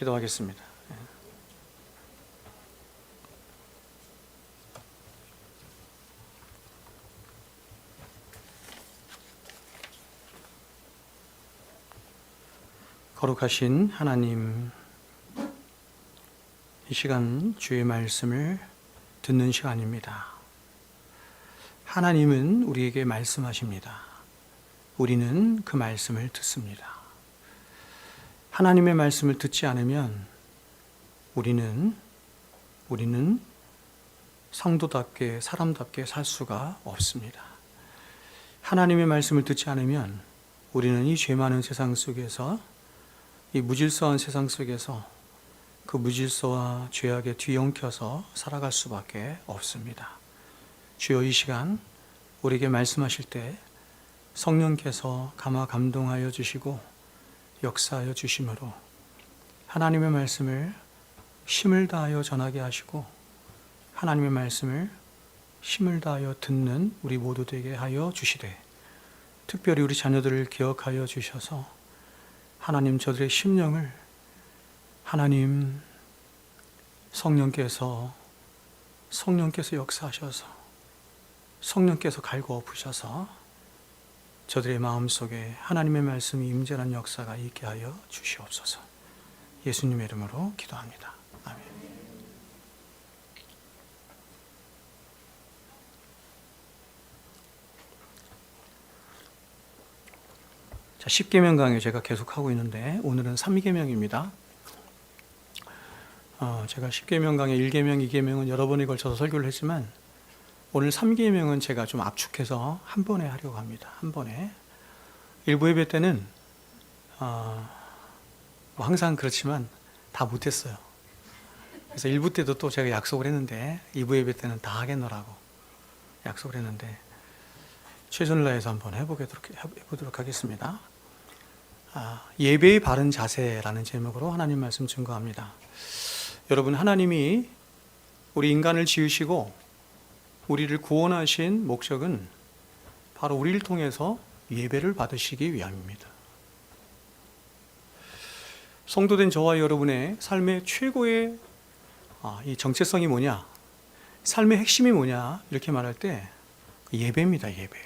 기도하겠습니다. 거룩하신 하나님, 이 시간 주의 말씀을 듣는 시간입니다. 하나님은 우리에게 말씀하십니다. 우리는 그 말씀을 듣습니다. 하나님의 말씀을 듣지 않으면 우리는 성도답게 사람답게 살 수가 없습니다. 하나님의 말씀을 듣지 않으면 우리는 이 죄 많은 세상 속에서, 이 무질서한 세상 속에서 그 무질서와 죄악에 뒤엉켜서 살아갈 수밖에 없습니다. 주여, 이 시간 우리에게 말씀하실 때 성령께서 감화 감동하여 주시고 역사하여 주심으로 하나님의 말씀을 힘을 다하여 전하게 하시고 하나님의 말씀을 힘을 다하여 듣는 우리 모두 되게 하여 주시되, 특별히 우리 자녀들을 기억하여 주셔서 하나님 저들의 심령을 하나님 성령께서 역사하셔서 성령께서 갈고 엎으셔서 저들의 마음속에 하나님의 말씀이 임재하는 역사가 있게 하여 주시옵소서. 예수님의 이름으로 기도합니다. 아멘. 자, 10계명 강의 제가 계속하고 있는데 오늘은 3계명입니다. 제가 10계명 강의 1계명, 2계명은 여러 번에 걸쳐서 설교를 했지만 오늘 3계명은 제가 좀 압축해서 한 번에 하려고 합니다. 한 번에. 일부 예배 때는 항상 그렇지만 다 못했어요. 그래서 1부 때도 또 제가 약속을 했는데 2부 예배 때는 다 하겠노라고 약속을 했는데 최선을 다해서 한번 해보도록 하겠습니다. 예배의 바른 자세라는 제목으로 하나님 말씀 증거합니다. 여러분, 하나님이 우리 인간을 지으시고 우리를 구원하신 목적은 바로 우리를 통해서 예배를 받으시기 위함입니다. 성도된 저와 여러분의 삶의 최고의 이 정체성이 뭐냐, 삶의 핵심이 뭐냐, 이렇게 말할 때 예배입니다. 예배.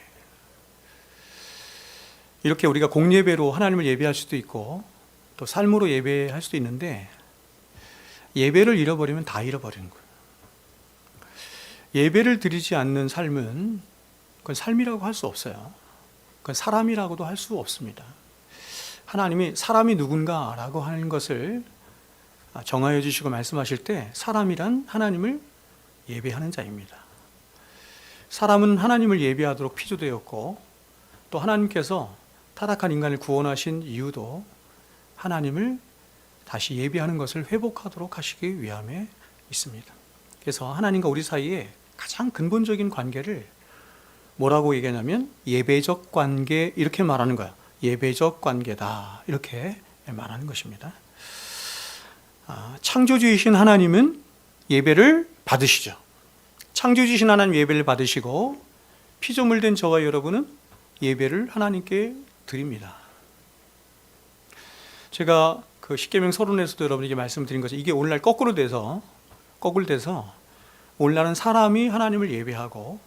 이렇게 우리가 공예배로 하나님을 예배할 수도 있고 또 삶으로 예배할 수도 있는데, 예배를 잃어버리면 다 잃어버리는 거예요. 예배를 드리지 않는 삶은 그건 삶이라고 할 수 없어요. 그건 사람이라고도 할 수 없습니다. 하나님이 사람이 누군가라고 하는 것을 정하여 주시고 말씀하실 때 사람이란 하나님을 예배하는 자입니다. 사람은 하나님을 예배하도록 피조되었고 또 하나님께서 타락한 인간을 구원하신 이유도 하나님을 다시 예배하는 것을 회복하도록 하시기 위함에 있습니다. 그래서 하나님과 우리 사이에 가장 근본적인 관계를 뭐라고 얘기하냐면 예배적 관계, 이렇게 말하는 거야. 예배적 관계다, 이렇게 말하는 것입니다. 창조주이신 하나님은 예배를 받으시죠. 창조주이신 하나님 예배를 받으시고 피조물 된 저와 여러분은 예배를 하나님께 드립니다. 제가 그 10계명 서론에서도 여러분에게 말씀드린 것처럼 이게 오늘날 거꾸로 돼서 오늘날은 사람이 하나님을 예배하고,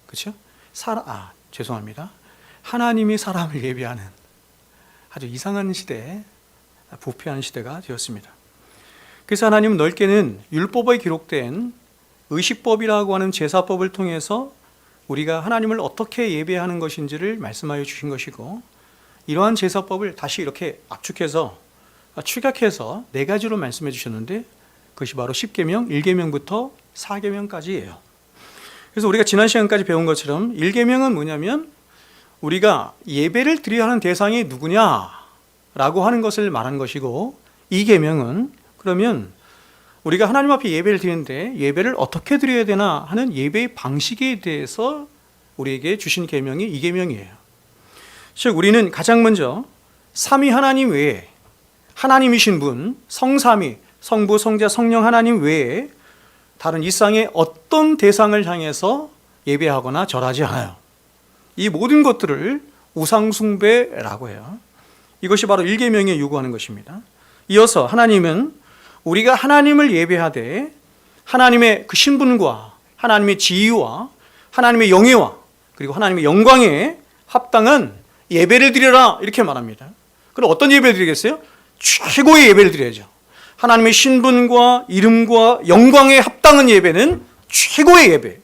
그렇죠? 죄송합니다. 하나님이 사람을 예배하는 아주 이상한 시대, 부패한 시대가 되었습니다. 그래서 하나님은 넓게는 율법에 기록된 의식법이라고 하는 제사법을 통해서 우리가 하나님을 어떻게 예배하는 것인지를 말씀하여 주신 것이고, 이러한 제사법을 다시 이렇게 압축해서 축약해서 4가지로 말씀해 주셨는데 그것이 바로 10계명, 1계명부터 4계명까지예요. 그래서 우리가 지난 시간까지 배운 것처럼 1계명은 뭐냐면 우리가 예배를 드려야 하는 대상이 누구냐라고 하는 것을 말한 것이고, 2계명은 그러면 우리가 하나님 앞에 예배를 드리는데 예배를 어떻게 드려야 되나 하는 예배의 방식에 대해서 우리에게 주신 계명이 2계명이에요. 즉 우리는 가장 먼저 삼위 하나님 외에, 하나님이신 분, 성삼위, 성부, 성자, 성령 하나님 외에 다른 이상의 어떤 대상을 향해서 예배하거나 절하지 않아요. 이 모든 것들을 우상숭배라고 해요. 이것이 바로 1계명에 요구하는 것입니다. 이어서 하나님은 우리가 하나님을 예배하되 하나님의 그 신분과 하나님의 지위와 하나님의 영예와 그리고 하나님의 영광에 합당한 예배를 드려라 이렇게 말합니다. 그럼 어떤 예배를 드리겠어요? 최고의 예배를 드려야죠. 하나님의 신분과 이름과 영광에 합당한 예배는 최고의 예배.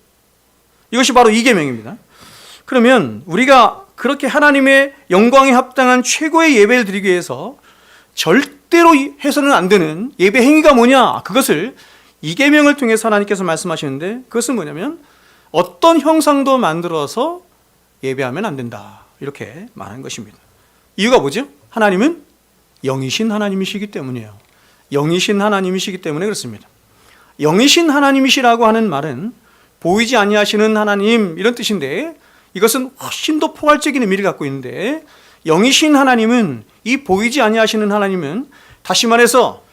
이것이 바로 이 계명입니다. 그러면 우리가 그렇게 하나님의 영광에 합당한 최고의 예배를 드리기 위해서 절대로 해서는 안 되는 예배 행위가 뭐냐? 그것을 이 계명을 통해서 하나님께서 말씀하시는데 그것은 뭐냐면 어떤 형상도 만들어서 예배하면 안 된다. 이렇게 말하는 것입니다. 이유가 뭐죠? 하나님은 영이신 하나님이시기 때문이에요. 영이신 하나님이시기 때문에 그렇습니다. 영이신 하나님이시라고 하는 말은 보이지 아니하시는 하나님 이런 뜻인데 이것은 훨씬 더 포괄적인 의미를 갖고 있는데 영이신 하나님은 이 보이지 아니하시는 하나님은 다시 말해서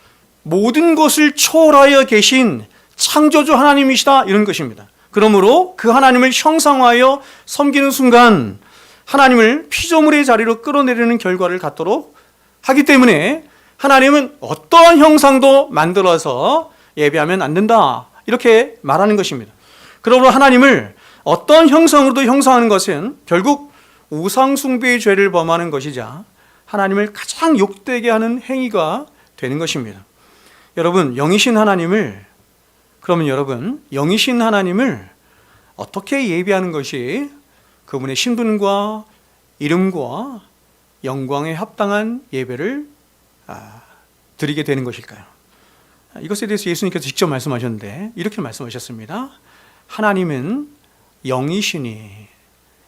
모든 것을 초월하여 계신 창조주 하나님이시다 이런 것입니다. 그러므로 그 하나님을 형상화하여 섬기는 순간 하나님을 피조물의 자리로 끌어내리는 결과를 갖도록 하기 때문에 하나님은 어떠한 형상도 만들어서 예배하면 안 된다 이렇게 말하는 것입니다. 그러므로 하나님을 어떤 형상으로도 형상하는 것은 결국 우상숭배의 죄를 범하는 것이자 하나님을 가장 욕되게 하는 행위가 되는 것입니다. 여러분, 영이신 하나님을 어떻게 예배하는 것이 그분의 신분과 이름과 영광에 합당한 예배를 드리게 되는 것일까요? 이것에 대해서 예수님께서 직접 말씀하셨는데 이렇게 말씀하셨습니다. 하나님은 영이시니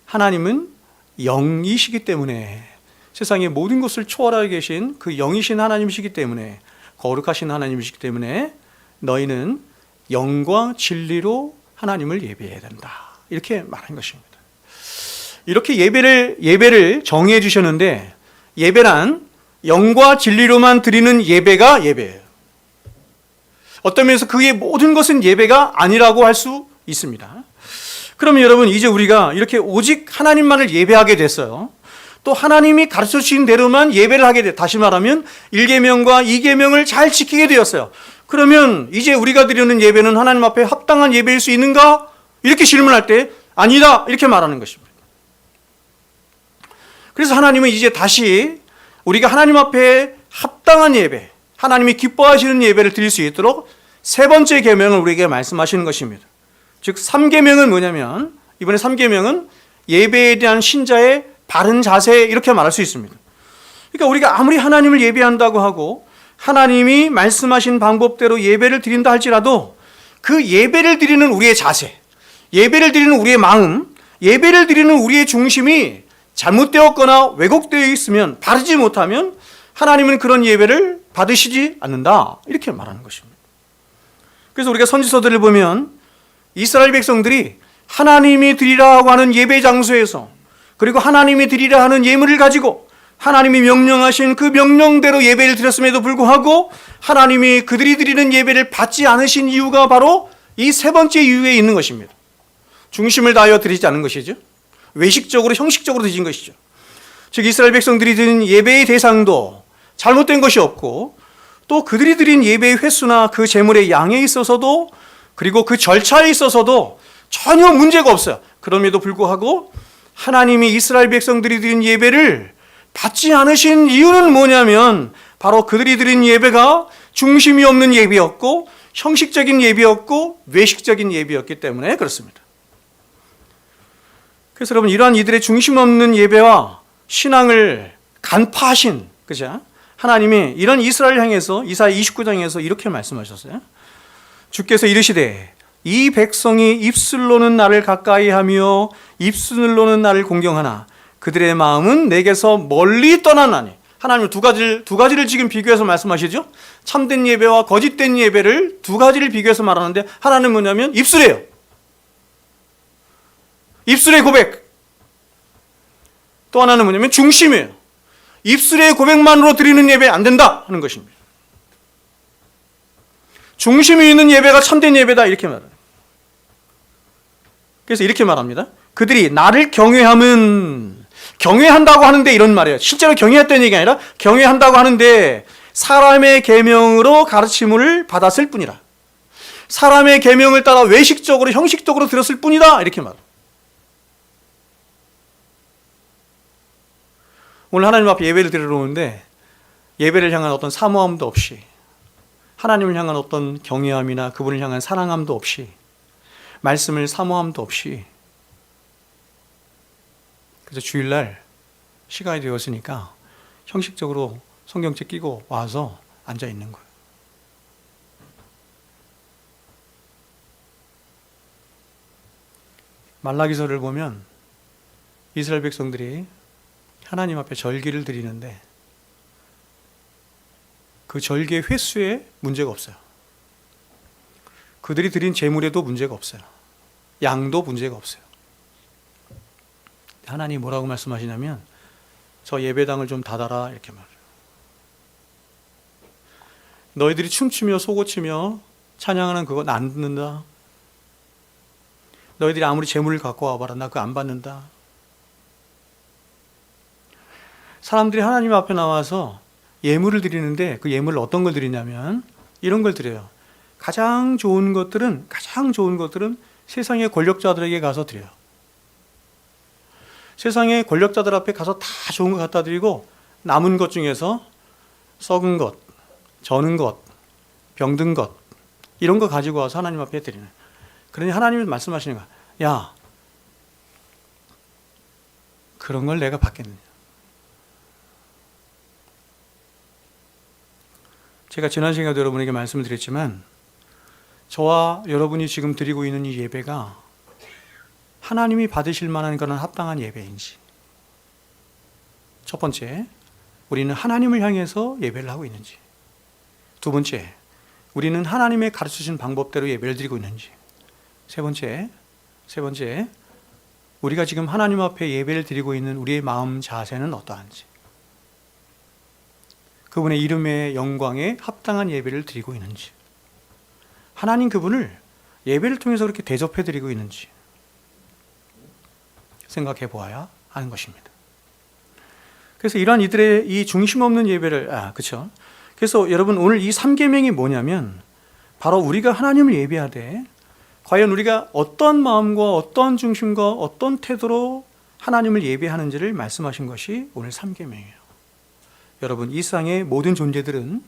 하나님은 영이시기 때문에 세상의 모든 것을 초월하여 계신 그 영이신 하나님이시기 때문에 거룩하신 하나님이시기 때문에 너희는 영과 진리로 하나님을 예배해야 된다. 이렇게 말한 것입니다. 이렇게 예배를 정의해 주셨는데 예배란 영과 진리로만 드리는 예배가 예배예요. 어떤 면에서 그의 모든 것은 예배가 아니라고 할 수 있습니다. 그러면 여러분 이제 우리가 이렇게 오직 하나님만을 예배하게 됐어요. 또 하나님이 가르쳐 주신 대로만 예배를 하게 돼. 다시 말하면 1계명과 2계명을 잘 지키게 되었어요. 그러면 이제 우리가 드리는 예배는 하나님 앞에 합당한 예배일 수 있는가? 이렇게 질문할 때 아니다 이렇게 말하는 것입니다. 그래서 하나님은 이제 다시 우리가 하나님 앞에 합당한 예배, 하나님이 기뻐하시는 예배를 드릴 수 있도록 세 번째 계명을 우리에게 말씀하시는 것입니다. 즉 3계명은 뭐냐면 이번에 3계명은 예배에 대한 신자의 바른 자세 이렇게 말할 수 있습니다. 그러니까 우리가 아무리 하나님을 예배한다고 하고 하나님이 말씀하신 방법대로 예배를 드린다 할지라도 그 예배를 드리는 우리의 자세, 예배를 드리는 우리의 마음, 예배를 드리는 우리의 중심이 잘못되었거나 왜곡되어 있으면 바르지 못하면 하나님은 그런 예배를 받으시지 않는다 이렇게 말하는 것입니다. 그래서 우리가 선지서들을 보면 이스라엘 백성들이 하나님이 드리라고 하는 예배 장소에서 그리고 하나님이 드리라 하는 예물을 가지고 하나님이 명령하신 그 명령대로 예배를 드렸음에도 불구하고 하나님이 그들이 드리는 예배를 받지 않으신 이유가 바로 이 세 번째 이유에 있는 것입니다. 중심을 다하여 드리지 않은 것이죠. 외식적으로 형식적으로 드린 것이죠. 즉 이스라엘 백성들이 드린 예배의 대상도 잘못된 것이 없고 또 그들이 드린 예배의 횟수나 그 제물의 양에 있어서도 그리고 그 절차에 있어서도 전혀 문제가 없어요. 그럼에도 불구하고 하나님이 이스라엘 백성들이 드린 예배를 받지 않으신 이유는 뭐냐면 바로 그들이 드린 예배가 중심이 없는 예배였고 형식적인 예배였고 외식적인 예배였기 때문에 그렇습니다. 그래서 여러분 이러한 이들의 중심 없는 예배와 신앙을 간파하신 그죠? 하나님이 이런 이스라엘 향해서 이사야 29장에서 이렇게 말씀하셨어요. 주께서 이르시되 이 백성이 입술로는 나를 가까이하며 입술로는 나를 공경하나 그들의 마음은 내게서 멀리 떠나나니. 하나님은 두 가지를 지금 비교해서 말씀하시죠. 참된 예배와 거짓된 예배를 두 가지를 비교해서 말하는데 하나는 뭐냐면 입술이에요. 입술의 고백. 또 하나는 뭐냐면 중심이에요. 입술의 고백만으로 드리는 예배 안 된다 하는 것입니다. 중심이 있는 예배가 참된 예배다 이렇게 말해요. 그래서 이렇게 말합니다. 그들이 나를 경외한다고 하는데 이런 말이에요. 실제로 경외했다는 얘기가 아니라 경외한다고 하는데 사람의 계명으로 가르침을 받았을 뿐이라. 사람의 계명을 따라 외식적으로 형식적으로 들었을 뿐이다. 이렇게 말합니다. 오늘 하나님 앞에 예배를 드리러 오는데 예배를 향한 어떤 사모함도 없이, 하나님을 향한 어떤 경외함이나 그분을 향한 사랑함도 없이, 말씀을 사모함도 없이, 그래서 주일날 시간이 되었으니까 형식적으로 성경책 끼고 와서 앉아 있는 거예요. 말라기서를 보면 이스라엘 백성들이 하나님 앞에 절기를 드리는데 그 절기의 횟수에 문제가 없어요. 그들이 드린 제물에도 문제가 없어요. 양도 문제가 없어요. 하나님이 뭐라고 말씀하시냐면 저 예배당을 좀 닫아라 이렇게 말해요. 너희들이 춤추며 소고치며 찬양하는 그거 나 안 듣는다. 너희들이 아무리 재물을 갖고 와봐라. 나 그거 안 받는다. 사람들이 하나님 앞에 나와서 예물을 드리는데 그 예물을 어떤 걸 드리냐면 이런 걸 드려요. 가장 좋은 것들은 세상의 권력자들에게 가서 드려요. 세상의 권력자들 앞에 가서 다 좋은 거 갖다 드리고 남은 것 중에서 썩은 것, 저는 것, 병든 것 이런 거 가지고 와서 하나님 앞에 드리는. 그러니 하나님이 말씀하시는 거야. 야, 그런 걸 내가 받겠느냐. 제가 지난 시간에도 여러분에게 말씀을 드렸지만 저와 여러분이 지금 드리고 있는 이 예배가 하나님이 받으실 만한 그런 합당한 예배인지, 첫 번째, 우리는 하나님을 향해서 예배를 하고 있는지, 두 번째, 우리는 하나님의 가르치신 방법대로 예배를 드리고 있는지, 세 번째, 우리가 지금 하나님 앞에 예배를 드리고 있는 우리의 마음 자세는 어떠한지, 그분의 이름의 영광에 합당한 예배를 드리고 있는지, 하나님 그분을 예배를 통해서 그렇게 대접해 드리고 있는지 생각해 보아야 하는 것입니다. 그래서 이러한 이들의 이 중심 없는 예배를, 그렇죠? 그래서 여러분 오늘 이 3계명이 뭐냐면 바로 우리가 하나님을 예배하되 과연 우리가 어떤 마음과 어떤 중심과 어떤 태도로 하나님을 예배하는지를 말씀하신 것이 오늘 3계명이에요. 여러분 이 세상의 모든 존재들은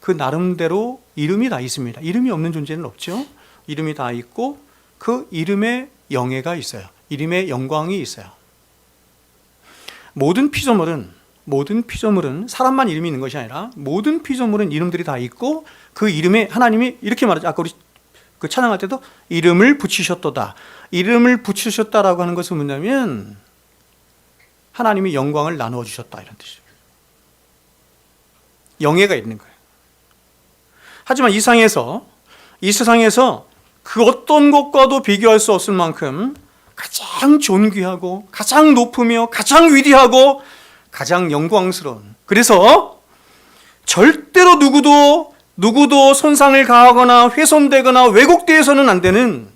그 나름대로 이름이 다 있습니다. 이름이 없는 존재는 없죠. 이름이 다 있고 그 이름에 영예가 있어요. 이름의 영광이 있어요. 모든 피조물은 사람만 이름이 있는 것이 아니라 모든 피조물은 이름들이 다 있고 그 이름에 하나님이 이렇게 말하죠. 아까 우리 그 찬양할 때도 이름을 붙이셨도다. 이름을 붙이셨다라고 하는 것은 뭐냐면 하나님이 영광을 나누어 주셨다 이런 뜻이죠. 영예가 있는 거예요. 하지만 이 세상에서 그 어떤 것과도 비교할 수 없을 만큼 가장 존귀하고 가장 높으며 가장 위대하고 가장 영광스러운, 그래서 절대로 누구도 손상을 가하거나 훼손되거나 왜곡되어서는 안 되는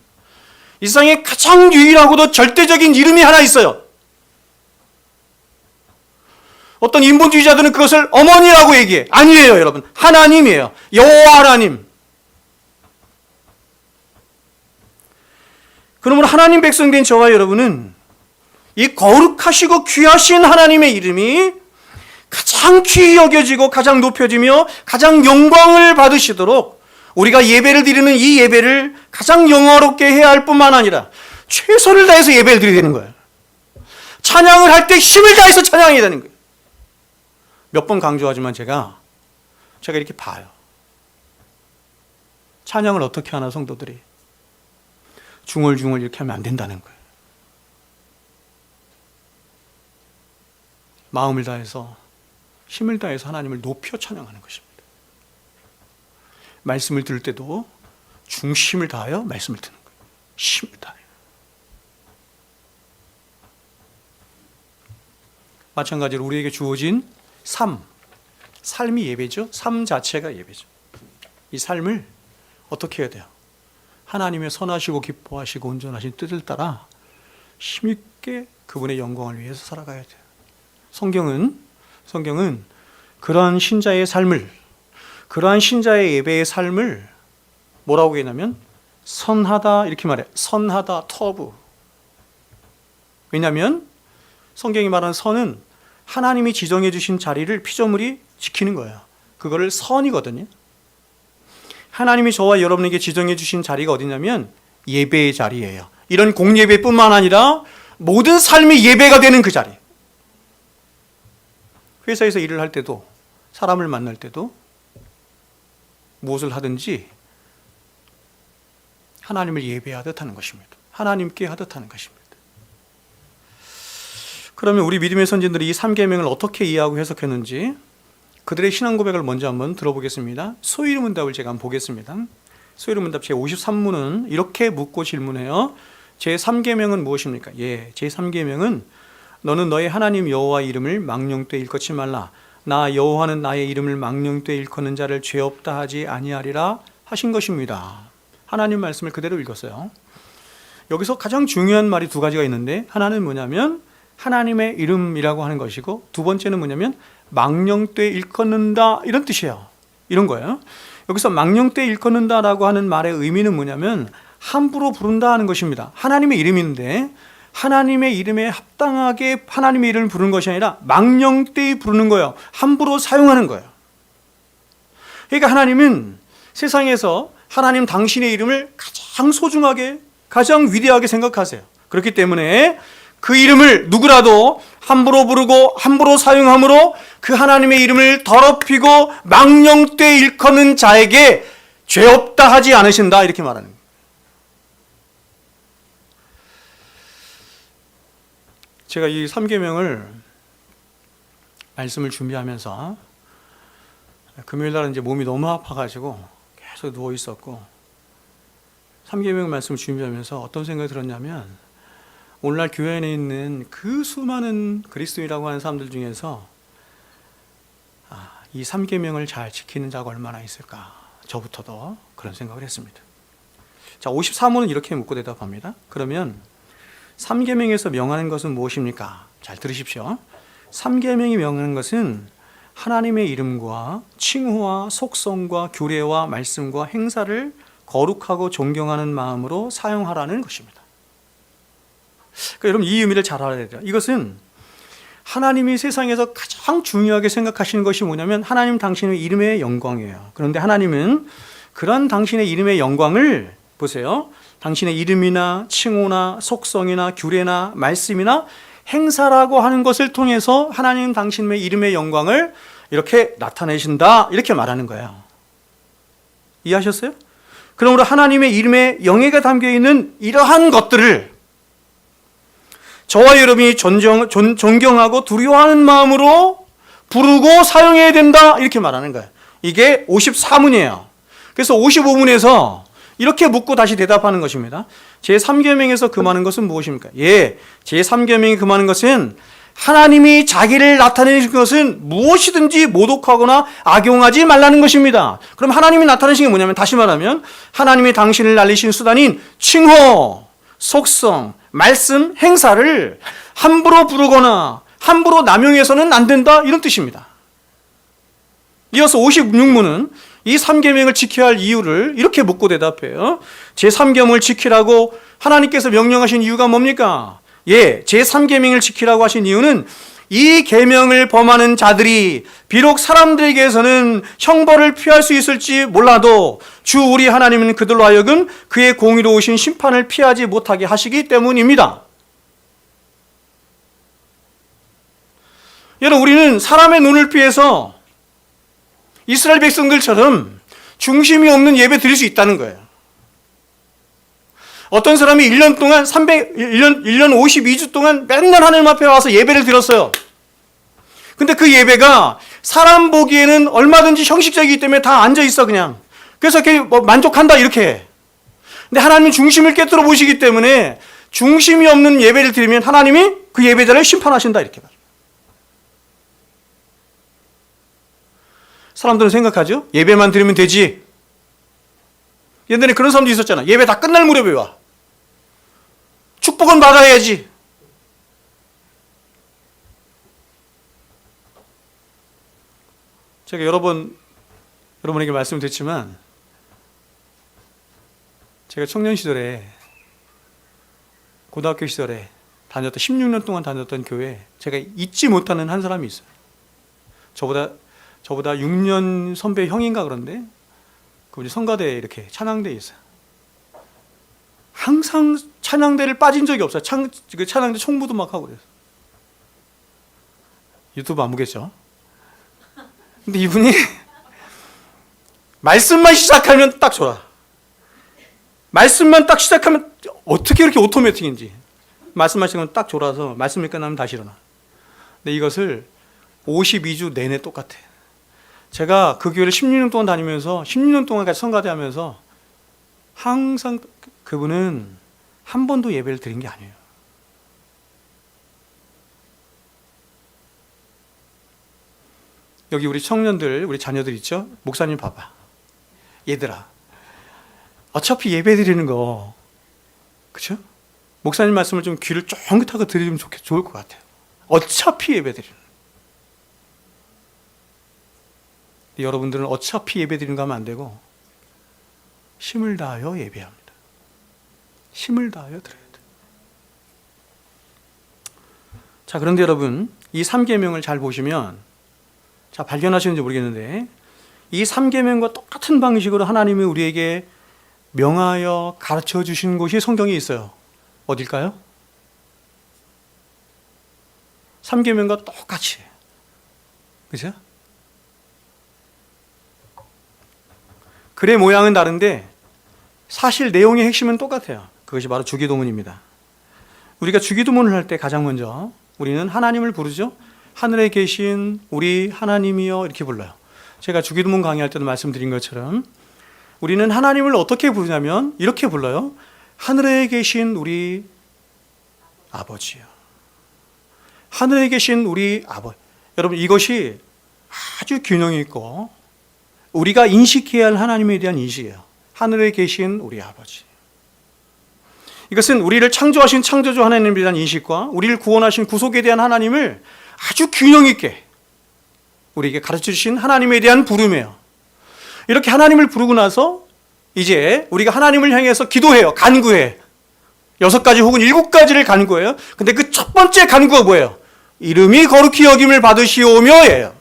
이 세상에 가장 유일하고도 절대적인 이름이 하나 있어요. 어떤 인본주의자들은 그것을 어머니라고 얘기해. 아니에요, 여러분. 하나님이에요. 여호와 하나님. 그러므로 하나님 백성된 저와 여러분은 이 거룩하시고 귀하신 하나님의 이름이 가장 귀히 여겨지고 가장 높여지며 가장 영광을 받으시도록 우리가 예배를 드리는 이 예배를 가장 영화롭게 해야 할 뿐만 아니라 최선을 다해서 예배를 드려야 되는 거예요. 찬양을 할 때 힘을 다해서 찬양해야 되는 거예요. 몇 번 강조하지만 제가 이렇게 봐요. 찬양을 어떻게 하나 성도들이 중얼중얼 이렇게 하면 안 된다는 거예요. 마음을 다해서 힘을 다해서 하나님을 높여 찬양하는 것입니다. 말씀을 들을 때도 중심을 다하여 말씀을 듣는 거예요. 힘을 다해요. 마찬가지로 우리에게 주어진 삶이 예배죠. 삶 자체가 예배죠. 이 삶을 어떻게 해야 돼요? 하나님의 선하시고 기뻐하시고 온전하신 뜻을 따라 힘있게 그분의 영광을 위해서 살아가야 돼요. 성경은 그러한 신자의 삶을 그러한 신자의 예배의 삶을 뭐라고 했냐면 선하다 이렇게 말해. 선하다 터브. 왜냐하면 성경이 말하는 선은 하나님이 지정해 주신 자리를 피조물이 지키는 거예요. 그거를 선이거든요. 하나님이 저와 여러분에게 지정해 주신 자리가 어디냐면 예배의 자리예요. 이런 공예배뿐만 아니라 모든 삶이 예배가 되는 그 자리. 회사에서 일을 할 때도, 사람을 만날 때도 무엇을 하든지 하나님을 예배하듯 하는 것입니다. 하나님께 하듯 하는 것입니다. 그러면 우리 믿음의 선진들이 이 3계명을 어떻게 이해하고 해석했는지 그들의 신앙 고백을 먼저 한번 들어보겠습니다. 소위르 문답을 제가 한번 보겠습니다. 소위르 문답 제53문은 이렇게 묻고 질문해요. 제3계명은 무엇입니까? 제3계명은 너는 너의 하나님 여호와 이름을 망령되이 일컫지 말라. 나 여호와는 나의 이름을 망령되이 일컫는 자를 죄 없다 하지 아니하리라 하신 것입니다. 하나님 말씀을 그대로 읽었어요. 여기서 가장 중요한 말이 두 가지가 있는데 하나는 뭐냐면 하나님의 이름이라고 하는 것이고 두 번째는 뭐냐면 망령되이 일컫는다 이런 뜻이에요. 이런 거예요. 여기서 망령되이 일컫는다라고 하는 말의 의미는 뭐냐면 함부로 부른다 하는 것입니다. 하나님의 이름인데 하나님의 이름에 합당하게 하나님의 이름을 부르는 것이 아니라 망령되이 부르는 거예요. 함부로 사용하는 거예요. 그러니까 하나님은 세상에서 하나님 당신의 이름을 가장 소중하게, 가장 위대하게 생각하세요. 그렇기 때문에 그 이름을 누구라도 함부로 부르고 함부로 사용함으로 그 하나님의 이름을 더럽히고 망령되이 일컫는 자에게 죄 없다 하지 않으신다 이렇게 말하는 거예요. 제가 이 3계명을 말씀을 준비하면서 금요일 날은 이제 몸이 너무 아파가지고 계속 누워 있었고 3계명 말씀을 준비하면서 어떤 생각이 들었냐면 오늘날 교회 안에 있는 그 수많은 그리스도인이라고 하는 사람들 중에서 이 3계명을 잘 지키는 자가 얼마나 있을까? 저부터도 그런 생각을 했습니다. 자, 54문은 이렇게 묻고 대답합니다. 그러면 3계명에서 명하는 것은 무엇입니까? 잘 들으십시오. 3계명이 명하는 것은 하나님의 이름과 칭호와 속성과 규례와 말씀과 행사를 거룩하고 존경하는 마음으로 사용하라는 것입니다. 그러니까 여러분 이 의미를 잘 알아야 돼요. 이것은 하나님이 세상에서 가장 중요하게 생각하시는 것이 뭐냐면 하나님 당신의 이름의 영광이에요. 그런데 하나님은 그런 당신의 이름의 영광을 보세요. 당신의 이름이나 칭호나 속성이나 규례나 말씀이나 행사라고 하는 것을 통해서 하나님 당신의 이름의 영광을 이렇게 나타내신다 이렇게 말하는 거예요. 이해하셨어요? 그러므로 하나님의 이름에 영예가 담겨있는 이러한 것들을 저와 여러분이 존경하고 두려워하는 마음으로 부르고 사용해야 된다 이렇게 말하는 거예요. 이게 54문이에요. 그래서 55문에서 이렇게 묻고 다시 대답하는 것입니다. 제3계명에서 금하는 것은 무엇입니까? 제3계명이 금하는 것은 하나님이 자기를 나타내신 것은 무엇이든지 모독하거나 악용하지 말라는 것입니다. 그럼 하나님이 나타내신 게 뭐냐면 다시 말하면 하나님이 당신을 날리신 수단인 칭호, 속성, 말씀, 행사를 함부로 부르거나 함부로 남용해서는 안 된다 이런 뜻입니다. 이어서 56문은 이 3계명을 지켜야 할 이유를 이렇게 묻고 대답해요. 제3계명을 지키라고 하나님께서 명령하신 이유가 뭡니까? 제3계명을 지키라고 하신 이유는 이 계명을 범하는 자들이 비록 사람들에게서는 형벌을 피할 수 있을지 몰라도 주 우리 하나님은 그들로 하여금 그의 공의로우신 심판을 피하지 못하게 하시기 때문입니다. 여러분 우리는 사람의 눈을 피해서 이스라엘 백성들처럼 중심이 없는 예배 드릴 수 있다는 거예요. 어떤 사람이 1년 동안 1년 52주 동안 맨날 하나님 앞에 와서 예배를 드렸어요. 근데 그 예배가 사람 보기에는 얼마든지 형식적이기 때문에 다 앉아 있어 그냥. 그래서 이렇게 만족한다 이렇게 해. 근데 하나님은 중심을 깨뜨려 보시기 때문에 중심이 없는 예배를 드리면 하나님이 그 예배자를 심판하신다 이렇게 말해요. 사람들은 생각하죠? 예배만 드리면 되지. 옛날에 그런 사람도 있었잖아. 예배 다 끝날 무렵에 와. 축복은 받아야지. 제가 여러 번 여러분에게 말씀드렸지만 제가 청년 시절에 고등학교 시절에 16년 동안 다녔던 교회에 제가 잊지 못하는 한 사람이 있어요. 저보다 6년 선배 형인가 그런데 그분이 성가대에 이렇게 찬양대에 있어요. 항상 찬양대를 빠진 적이 없어요. 찬양대 총무도 막 하고 그래서. 유튜브 안 보겠죠? 근데 이분이 말씀만 시작하면 딱 좋아. 말씀만 딱 시작하면 어떻게 이렇게 오토매틱인지. 말씀만 시작하면 딱 졸아서 말씀이 끝나면 다시 일어나. 근데 이것을 52주 내내 똑같아. 제가 그 교회를 16년 동안 다니면서 16년 동안 같이 성가대 하면서 항상 그분은 한 번도 예배를 드린 게 아니에요. 여기 우리 청년들, 우리 자녀들 있죠? 목사님 봐봐. 얘들아, 어차피 예배 드리는 거, 그쵸? 목사님 말씀을 좀 귀를 쫑긋하고 들으면 좋을 것 같아요. 어차피 예배 드리는. 여러분들은 어차피 예배 드리는 거 하면 안 되고, 힘을 다하여 예배합니다. 힘을 다하여 드려야 돼요. 자, 그런데 여러분, 이 3계명을 잘 보시면, 자, 발견하시는지 모르겠는데, 이 3계명과 똑같은 방식으로 하나님이 우리에게 명하여 가르쳐 주신 곳이 성경에 있어요. 어딜까요? 3계명과 똑같이. 그죠? 글의 모양은 다른데 사실 내용의 핵심은 똑같아요. 그것이 바로 주기도문입니다. 우리가 주기도문을 할 때 가장 먼저 우리는 하나님을 부르죠. 하늘에 계신 우리 하나님이여 이렇게 불러요. 제가 주기도문 강의할 때도 말씀드린 것처럼 우리는 하나님을 어떻게 부르냐면 이렇게 불러요. 하늘에 계신 우리 아버지요. 하늘에 계신 우리 아버지. 여러분, 이것이 아주 균형이 있고 우리가 인식해야 할 하나님에 대한 인식이에요. 하늘에 계신 우리 아버지. 이것은 우리를 창조하신 창조주 하나님에 대한 인식과 우리를 구원하신 구속에 대한 하나님을 아주 균형 있게 우리에게 가르쳐 주신 하나님에 대한 부름이에요. 이렇게 하나님을 부르고 나서 이제 우리가 하나님을 향해서 기도해요. 간구해. 6가지 혹은 7가지를 간구해요. 근데 그 첫 번째 간구가 뭐예요? 이름이 거룩히 여김을 받으시오며예요.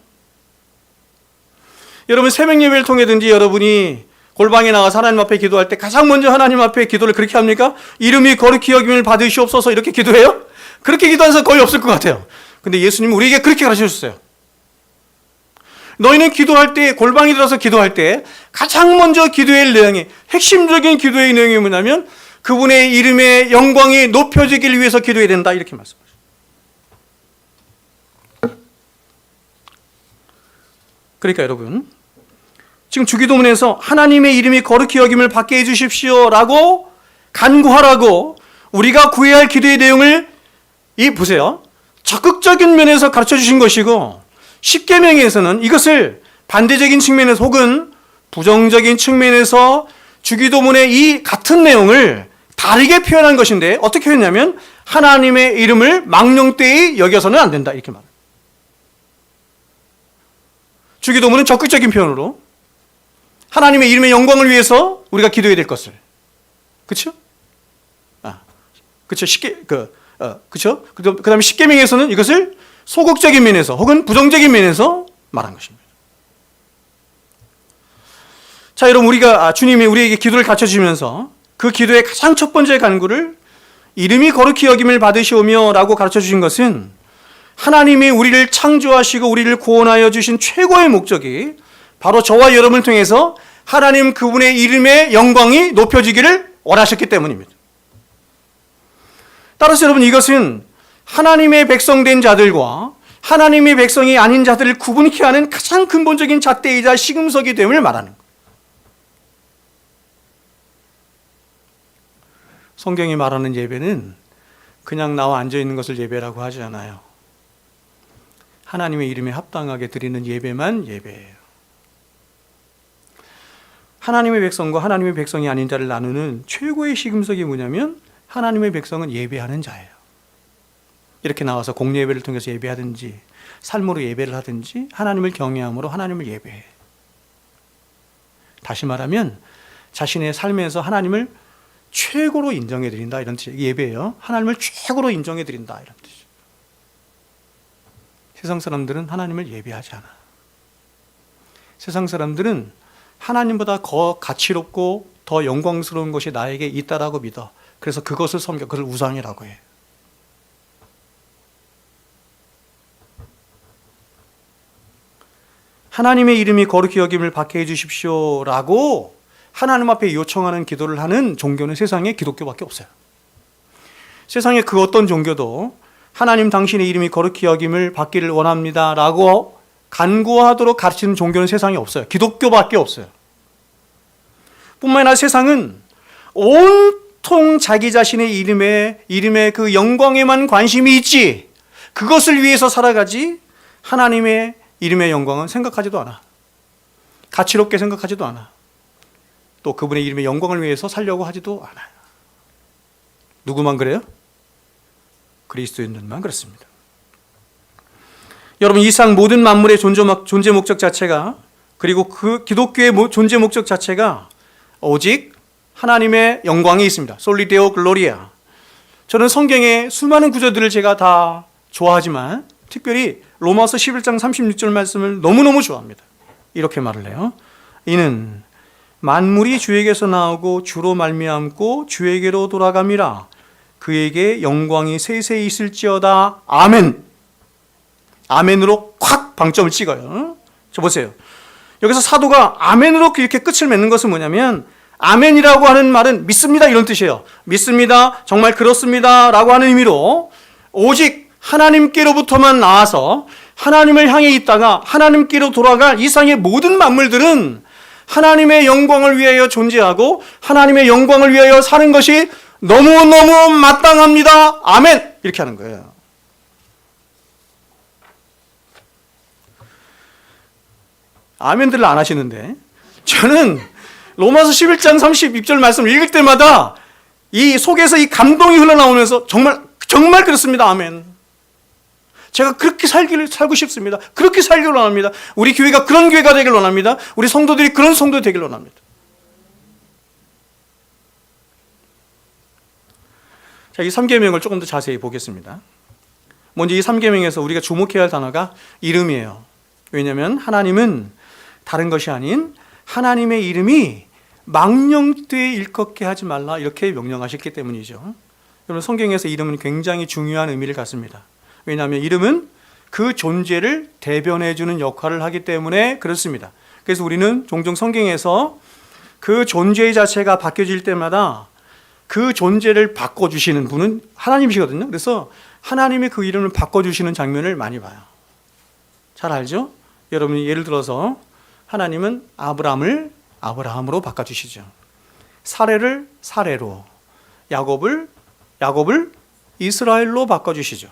여러분, 새벽 예배를 통해든지 여러분이 골방에 나가서 하나님 앞에 기도할 때 가장 먼저 하나님 앞에 기도를 그렇게 합니까? 이름이 거룩히 여김을 받으시옵소서 이렇게 기도해요? 그렇게 기도하는 사람 거의 없을 것 같아요. 근데 예수님은 우리에게 그렇게 가르쳐 주셨어요. 너희는 기도할 때, 골방에 들어서 기도할 때 가장 먼저 기도의 내용이, 핵심적인 기도의 내용이 뭐냐면 그분의 이름의 영광이 높여지길 위해서 기도해야 된다 이렇게 말씀하셨어요. 그러니까 여러분, 지금 주기도문에서 하나님의 이름이 거룩히 여김을 받게 해주십시오라고 간구하라고 우리가 구해야 할 기도의 내용을 보세요. 적극적인 면에서 가르쳐 주신 것이고 10계명에서는 이것을 반대적인 측면에서 혹은 부정적인 측면에서 주기도문의 이 같은 내용을 다르게 표현한 것인데 어떻게 했냐면 하나님의 이름을 망령되이 여겨서는 안 된다 이렇게 말합니다. 주기도문은 적극적인 표현으로 하나님의 이름의 영광을 위해서 우리가 기도해야 될 것을, 그렇죠? 그렇죠. 그렇죠. 그다음에 10계명에서는 이것을 소극적인 면에서 혹은 부정적인 면에서 말한 것입니다. 자, 여러분, 우리가 주님이 우리에게 기도를 가르쳐 주시면서 그 기도의 가장 첫 번째 간구를 이름이 거룩히 여김을 받으시오며라고 가르쳐 주신 것은 하나님이 우리를 창조하시고 우리를 구원하여 주신 최고의 목적이 바로 저와 여러분을 통해서 하나님 그분의 이름의 영광이 높여지기를 원하셨기 때문입니다. 따라서 여러분, 이것은 하나님의 백성된 자들과 하나님의 백성이 아닌 자들을 구분케 하는 가장 근본적인 잣대이자 시금석이 됨을 말하는 거예요. 성경이 말하는 예배는 그냥 나와 앉아있는 것을 예배라고 하지 않아요. 하나님의 이름에 합당하게 드리는 예배만 예배예요. 하나님의 백성과 하나님의 백성이 아닌 자를 나누는 최고의 시금석이 뭐냐면 하나님의 백성은 예배하는 자예요. 이렇게 나와서 공예배를 통해서 예배하든지 삶으로 예배를 하든지 하나님을 경외함으로 하나님을 예배해. 다시 말하면 자신의 삶에서 하나님을 최고로 인정해 드린다, 이런 뜻이에요. 예배예요. 하나님을 최고로 인정해 드린다, 이런 뜻이에요. 세상 사람들은 하나님을 예배하지 않아. 세상 사람들은 하나님보다 더 가치롭고 더 영광스러운 것이 나에게 있다라고 믿어. 그래서 그것을 섬겨, 그걸 우상이라고 해. 하나님의 이름이 거룩히 여김을 받게 해주십시오라고 하나님 앞에 요청하는 기도를 하는 종교는 세상에 기독교밖에 없어요. 세상에 그 어떤 종교도 하나님 당신의 이름이 거룩히 여김을 받기를 원합니다라고 간구하도록 가르치는 종교는 세상에 없어요. 기독교밖에 없어요. 뿐만 아니라 세상은 온통 자기 자신의 이름의 그 영광에만 관심이 있지, 그것을 위해서 살아가지 하나님의 이름의 영광은 생각하지도 않아. 가치롭게 생각하지도 않아. 또 그분의 이름의 영광을 위해서 살려고 하지도 않아요. 누구만 그래요? 그리스도인들만 그렇습니다. 여러분, 이 상 모든 만물의 존재 목적 자체가, 그리고 그 기독교의 존재 목적 자체가 오직 하나님의 영광이 있습니다. 솔리데오 글로리아. 저는 성경의 수많은 구절들을 제가 다 좋아하지만 특별히 로마서 11장 36절 말씀을 너무너무 좋아합니다. 이렇게 말을 해요. 이는 만물이 주에게서 나오고 주로 말미암고 주에게로 돌아감이라. 그에게 영광이 세세히 있을지어다. 아멘. 아멘으로 콱 방점을 찍어요. 저 보세요. 여기서 사도가 아멘으로 이렇게 끝을 맺는 것은 뭐냐면, 아멘이라고 하는 말은 믿습니다, 이런 뜻이에요. 믿습니다, 정말 그렇습니다 라고 하는 의미로 오직 하나님께로부터만 나와서 하나님을 향해 있다가 하나님께로 돌아갈 이상의 모든 만물들은 하나님의 영광을 위하여 존재하고 하나님의 영광을 위하여 사는 것이 너무너무 마땅합니다. 아멘. 이렇게 하는 거예요. 아멘들을 안 하시는데, 저는 로마서 11장 32절 말씀을 읽을 때마다 이 속에서 이 감동이 흘러나오면서 정말 그렇습니다. 아멘. 제가 그렇게 살고 싶습니다. 그렇게 살기를 원합니다. 우리 교회가 그런 교회가 되길 원합니다. 우리 성도들이 그런 성도 되길 원합니다. 자, 이 3계명을 조금 더 자세히 보겠습니다. 먼저 이 3계명에서 우리가 주목해야 할 단어가 이름이에요. 왜냐하면 하나님은 다른 것이 아닌 하나님의 이름이 망령되이 일컫게 하지 말라, 이렇게 명령하셨기 때문이죠. 여러분, 성경에서 이름은 굉장히 중요한 의미를 갖습니다. 왜냐하면 이름은 그 존재를 대변해주는 역할을 하기 때문에 그렇습니다. 그래서 우리는 종종 성경에서 그 존재 자체가 바뀌어질 때마다 그 존재를 바꿔주시는 분은 하나님이시거든요. 그래서 하나님이 그 이름을 바꿔주시는 장면을 많이 봐요. 잘 알죠? 여러분이 예를 들어서 하나님은 아브라함을 아브라함으로 바꿔주시죠. 사레를 사레로, 야곱을 이스라엘로 바꿔주시죠.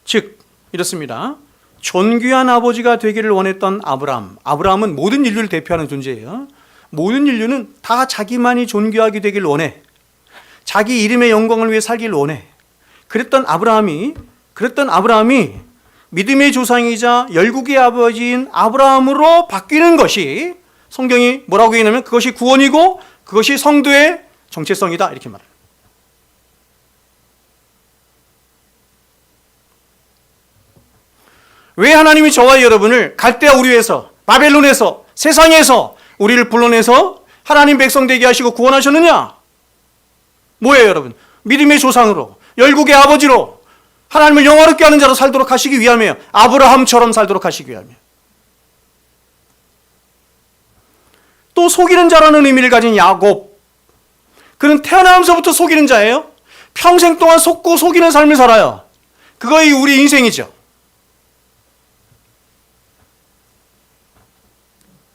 즉 이렇습니다. 존귀한 아버지가 되기를 원했던 아브라함은 모든 인류를 대표하는 존재예요. 모든 인류는 다 자기만이 존귀하게 되길 원해. 자기 이름의 영광을 위해 살길 원해. 그랬던 아브라함이 믿음의 조상이자 열국의 아버지인 아브라함으로 바뀌는 것이, 성경이 뭐라고 얘기하냐면 그것이 구원이고 그것이 성도의 정체성이다, 이렇게 말해요. 왜 하나님이 저와 여러분을 갈대아 우르에서, 바벨론에서, 세상에서 우리를 불러내서 하나님 백성 되게 하시고 구원하셨느냐? 뭐예요, 여러분? 믿음의 조상으로, 열국의 아버지로, 하나님을 영화롭게 하는 자로 살도록 하시기 위함이에요. 아브라함처럼 살도록 하시기 위함이에요. 또 속이는 자라는 의미를 가진 야곱, 그는 태어나면서부터 속이는 자예요. 평생 동안 속고 속이는 삶을 살아요. 그거이 우리 인생이죠.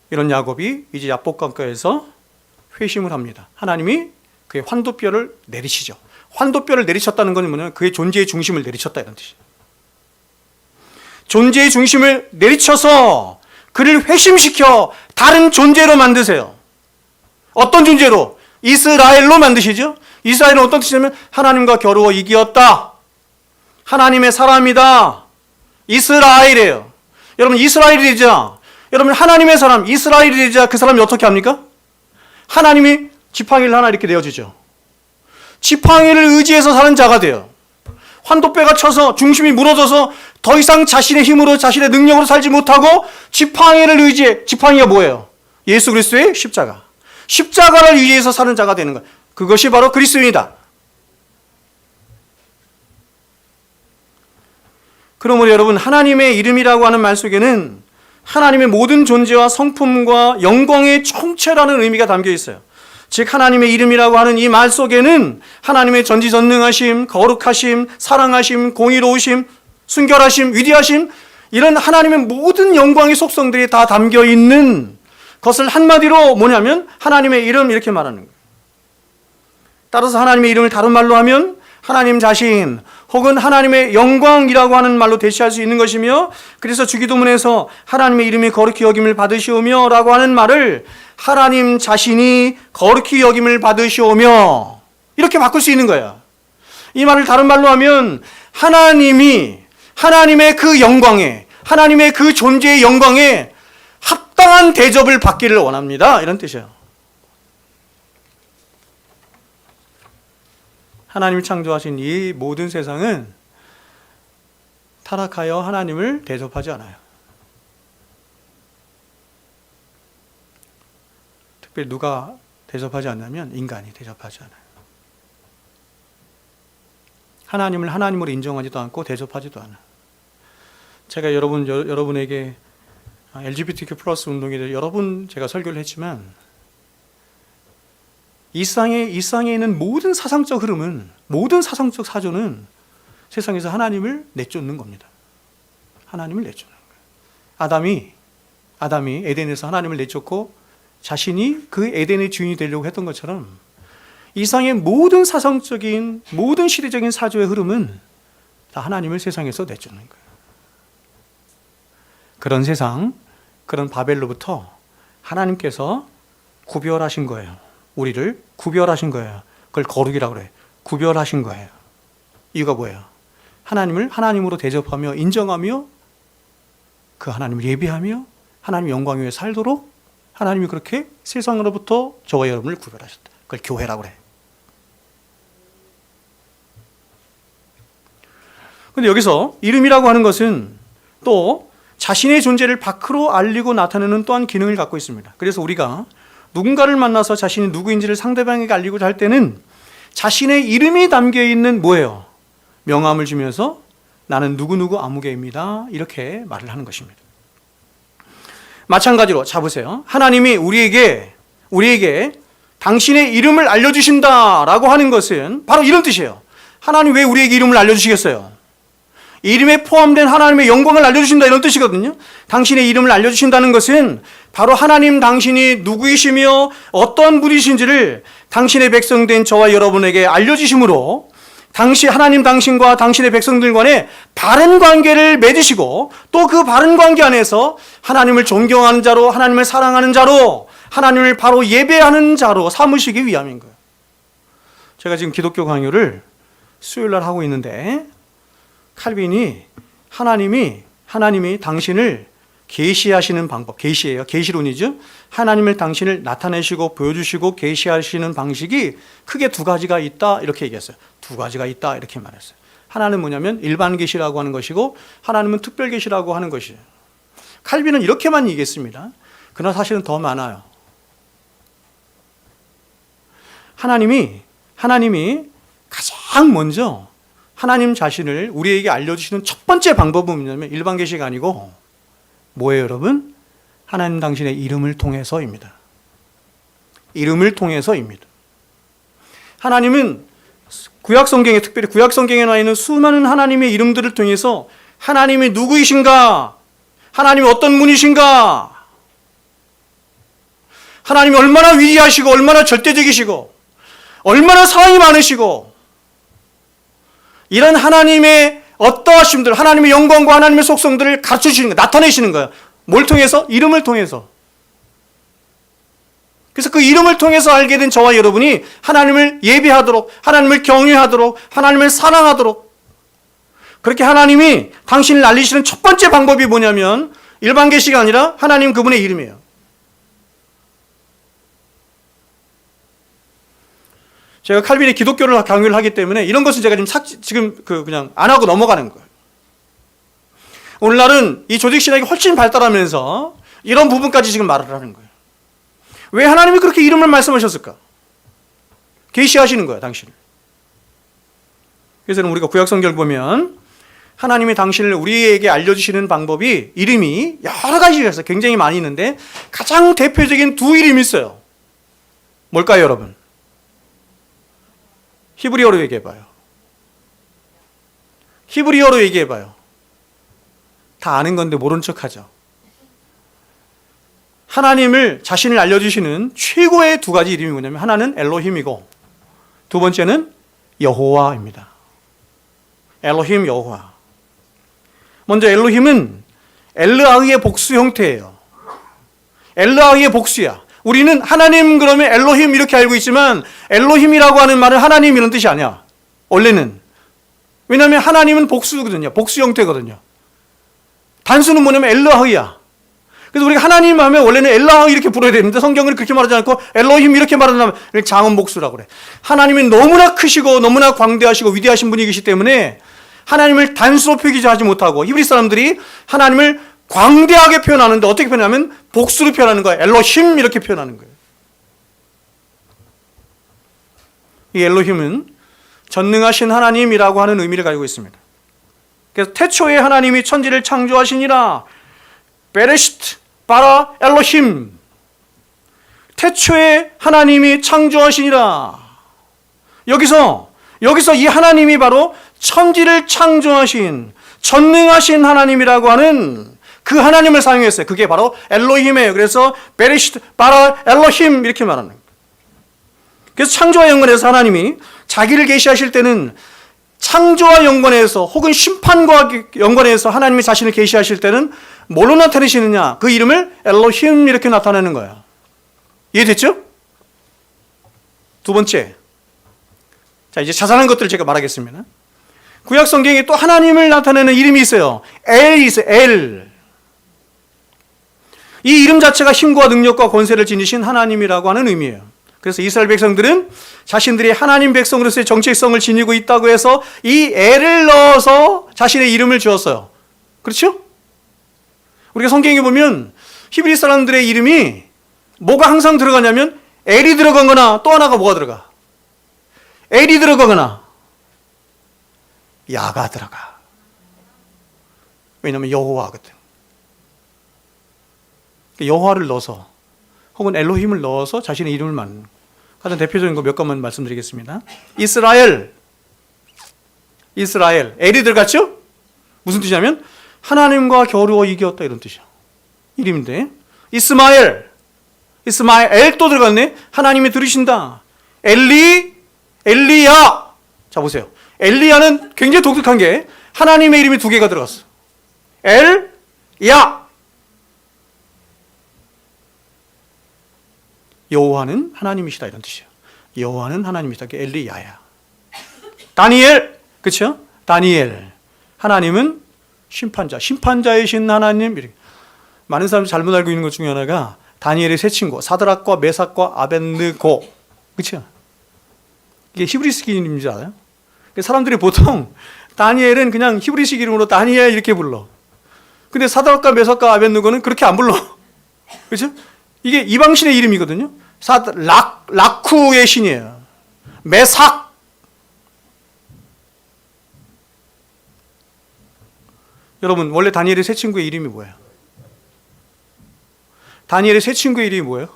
이런 야곱이 이제 야복강가에서 회심을 합니다. 하나님이 그의 환도뼈를 내리시죠. 환도뼈를 내리쳤다는 건 뭐냐면 그의 존재의 중심을 내리쳤다, 이런 뜻이에요. 존재의 중심을 내리쳐서 그를 회심시켜 다른 존재로 만드세요. 어떤 존재로? 이스라엘로 만드시죠. 이스라엘은 어떤 뜻이냐면 하나님과 겨루어 이기었다, 하나님의 사람이다, 이스라엘이에요. 여러분, 이스라엘이 되자 여러분, 하나님의 사람, 이스라엘이 되자 그 사람이 어떻게 합니까? 하나님이 지팡이를 하나 이렇게 내어주죠. 지팡이를 의지해서 사는 자가 돼요. 환도뼈가 쳐서 중심이 무너져서 더 이상 자신의 힘으로 자신의 능력으로 살지 못하고 지팡이를 의지해. 지팡이가 뭐예요? 예수 그리스도의 십자가. 십자가를 의지해서 사는 자가 되는 거예요. 그것이 바로 그리스도인이다. 그러므로 여러분, 하나님의 이름이라고 하는 말 속에는 하나님의 모든 존재와 성품과 영광의 총체라는 의미가 담겨 있어요. 즉 하나님의 이름이라고 하는 이 말 속에는 하나님의 전지전능하심, 거룩하심, 사랑하심, 공의로우심, 순결하심, 위대하심, 이런 하나님의 모든 영광의 속성들이 다 담겨 있는 것을 한마디로 뭐냐면 하나님의 이름, 이렇게 말하는 거예요. 따라서 하나님의 이름을 다른 말로 하면 하나님 자신 혹은 하나님의 영광이라고 하는 말로 대시할 수 있는 것이며, 그래서 주기도문에서 하나님의 이름이 거룩히 여김을 받으시오며 라고 하는 말을 하나님 자신이 거룩히 여김을 받으시오며 이렇게 바꿀 수 있는 거예요. 이 말을 다른 말로 하면 하나님이 하나님의 그 영광에, 하나님의 그 존재의 영광에 합당한 대접을 받기를 원합니다, 이런 뜻이에요. 하나님이 창조하신 이 모든 세상은 타락하여 하나님을 대접하지 않아요. 특별히 누가 대접하지 않냐면 인간이 대접하지 않아요. 하나님을 하나님으로 인정하지도 않고 대접하지도 않아요. 제가 여러분에게 LGBTQ 플러스 운동에 대해 여러 번 제가 설교를 했지만, 이 땅에 있는 모든 사상적 흐름은, 모든 사상적 사조는 세상에서 하나님을 내쫓는 겁니다. 하나님을 내쫓는 거예요. 아담이 에덴에서 하나님을 내쫓고 자신이 그 에덴의 주인이 되려고 했던 것처럼 이 세상의 모든 사상적인, 모든 시대적인 사조의 흐름은 다 하나님을 세상에서 내쫓는 거예요. 그런 세상, 그런 바벨로부터 하나님께서 구별하신 거예요. 우리를 구별하신 거예요. 그걸 거룩이라고 그래요. 구별하신 거예요. 이유가 뭐예요? 하나님을 하나님으로 대접하며 인정하며 그 하나님을 예배하며 하나님의 영광 위에 살도록 하나님이 그렇게 세상으로부터 저와 여러분을 구별하셨다. 그걸 교회라고 그래요. 그런데 여기서 이름이라고 하는 것은 또 자신의 존재를 밖으로 알리고 나타내는 또한 기능을 갖고 있습니다. 그래서 우리가 누군가를 만나서 자신이 누구인지를 상대방에게 알리고자 할 때는 자신의 이름이 담겨있는 뭐예요? 명함을 주면서 나는 누구누구 아무개입니다, 이렇게 말을 하는 것입니다. 마찬가지로 자 보세요. 하나님이 우리에게 당신의 이름을 알려주신다라고 하는 것은 바로 이런 뜻이에요. 하나님 왜 우리에게 이름을 알려주시겠어요? 이름에 포함된 하나님의 영광을 알려주신다, 이런 뜻이거든요. 당신의 이름을 알려주신다는 것은 바로 하나님 당신이 누구이시며 어떤 분이신지를 당신의 백성된 저와 여러분에게 알려주심으로 하나님 당신과 당신의 백성들 간에 바른 관계를 맺으시고 또 그 바른 관계 안에서 하나님을 존경하는 자로, 하나님을 사랑하는 자로, 하나님을 바로 예배하는 자로 삼으시기 위함인 거예요. 제가 지금 기독교 강요를 수요일날 하고 있는데 칼빈이 하나님이 당신을 계시하시는 방법, 계시예요. 계시론이죠. 하나님을 당신을 나타내시고 보여주시고 계시하시는 방식이 크게 두 가지가 있다, 이렇게 얘기했어요. 두 가지가 있다, 이렇게 말했어요. 하나는 뭐냐면 일반 계시라고 하는 것이고 하나님은 특별 계시라고 하는 것이에요. 칼빈은 이렇게만 얘기했습니다. 그러나 사실은 더 많아요. 하나님이 가장 먼저 하나님 자신을 우리에게 알려주시는 첫 번째 방법은 뭐냐면 일반 계시가 아니고 뭐예요, 여러분? 하나님 당신의 이름을 통해서입니다. 이름을 통해서입니다. 하나님은 구약성경에, 특별히 구약성경에 나와 있는 수많은 하나님의 이름들을 통해서 하나님이 누구이신가, 하나님이 어떤 분이신가, 하나님이 얼마나 위대하시고 얼마나 절대적이시고 얼마나 사랑이 많으시고 이런 하나님의 어떠하심들, 하나님의 영광과 하나님의 속성들을 가르쳐 주시는 거예요. 나타내시는 거예요. 뭘 통해서? 이름을 통해서. 그래서 그 이름을 통해서 알게 된 저와 여러분이 하나님을 예배하도록, 하나님을 경외하도록, 하나님을 사랑하도록, 그렇게 하나님이 당신을 알리시는 첫 번째 방법이 뭐냐면 일반 계시가 아니라 하나님 그분의 이름이에요. 제가 칼빈의 기독교를 강요를 하기 때문에 이런 것은 제가 지금 그냥 안 하고 넘어가는 거예요. 오늘날은 이 조직신학이 훨씬 발달하면서 이런 부분까지 지금 말을 하는 거예요. 왜 하나님이 그렇게 이름을 말씀하셨을까? 계시하시는 거예요, 당신을. 그래서 우리가 구약성경을 보면 하나님이 당신을 우리에게 알려주시는 방법이 이름이 여러 가지가 있어요. 굉장히 많이 있는데 가장 대표적인 두 이름이 있어요. 뭘까요, 여러분? 히브리어로 얘기해봐요. 히브리어로 얘기해봐요. 다 아는 건데 모른 척하죠. 하나님을 자신을 알려주시는 최고의 두 가지 이름이 뭐냐면 하나는 엘로힘이고 두 번째는 여호와입니다. 엘로힘, 여호와. 먼저 엘로힘은 엘르아흐의 복수 형태예요. 엘르아흐의 복수야. 우리는 하나님 그러면 엘로힘 이렇게 알고 있지만 엘로힘이라고 하는 말은 하나님 이런 뜻이 아니야. 원래는. 왜냐하면 하나님은 복수거든요. 복수 형태거든요. 단수는 뭐냐면 엘르아흐야. 그래서 우리가 하나님 하면 원래는 엘라흐 이렇게 불러야 되는데 성경은 그렇게 말하지 않고 엘로힘 이렇게 말하면 장엄복수라고 그래. 하나님이 너무나 크시고 너무나 광대하시고 위대하신 분이시기 때문에 하나님을 단수로 표기하지 못하고 히브리 사람들이 하나님을 광대하게 표현하는데 어떻게 표현하면 복수로 표현하는 거예요. 엘로힘 이렇게 표현하는 거예요. 이 엘로힘은 전능하신 하나님이라고 하는 의미를 가지고 있습니다. 그래서 태초에 하나님이 천지를 창조하시니라. 베레시트 바라 엘로힘. 태초에 하나님이 창조하시니라. 여기서 이 하나님이 바로 천지를 창조하신 전능하신 하나님이라고 하는 그 하나님을 사용했어요. 그게 바로 엘로힘이에요. 그래서 베레시트 바라 엘로힘 이렇게 말하는 거예요. 그래서 창조와 연관해서 하나님이 자기를 계시하실 때는 창조와 연관해서 혹은 심판과 연관해서 하나님이 자신을 계시하실 때는 뭘로 나타내시느냐? 그 이름을 엘로힘 이렇게 나타내는 거예요. 이해됐죠? 두 번째. 자, 이제 자세한 것들을 제가 말하겠습니다. 구약 성경에 또 하나님을 나타내는 이름이 있어요. 엘이 있어요. 엘. 이 이름 자체가 힘과 능력과 권세를 지니신 하나님이라고 하는 의미예요. 그래서 이스라엘 백성들은 자신들이 하나님 백성으로서의 정체성을 지니고 있다고 해서 이 엘을 넣어서 자신의 이름을 지었어요. 그렇죠? 우리가 성경에 보면 히브리 사람들의 이름이 뭐가 항상 들어가냐면 엘이 들어가거나 또 하나가 뭐가 들어가? 엘이 들어가거나 야가 들어가. 왜냐하면 여호와거든. 여호와를 넣어서 혹은 엘로힘을 넣어서 자신의 이름을 만드는 거예요. 가장 대표적인 거 몇 가지만 말씀드리겠습니다. 이스라엘. 엘이 들어갔죠? 무슨 뜻이냐면 하나님과 겨루어 이겼다 이런 뜻이야. 이름인데 이스마엘 또 들어갔네. 하나님이 들으신다. 엘리야. 자 보세요. 엘리야는 굉장히 독특한 게 하나님의 이름이 두 개가 들어갔어. 엘야. 여호와는 하나님이시다 이런 뜻이에요. 여호와는 하나님이시다. 엘리야야. 다니엘. 그렇죠? 다니엘. 하나님은 심판자이신 하나님. 이렇게. 많은 사람들이 잘못 알고 있는 것 중에 하나가 다니엘의 세 친구 사드락과 메삭과 아벳느고. 그렇죠? 이게 히브리식 이름인 줄 알아요? 사람들이 보통 다니엘은 그냥 히브리식 이름으로 다니엘 이렇게 불러. 근데 사드락과 메삭과 아벳느고는 그렇게 안 불러. 그렇죠? 이게 이방신의 이름이거든요. 라쿠의 신이에요. 메삭. 여러분 원래 다니엘의 세 친구의 이름이 뭐예요? 다니엘의 세 친구의 이름이 뭐예요?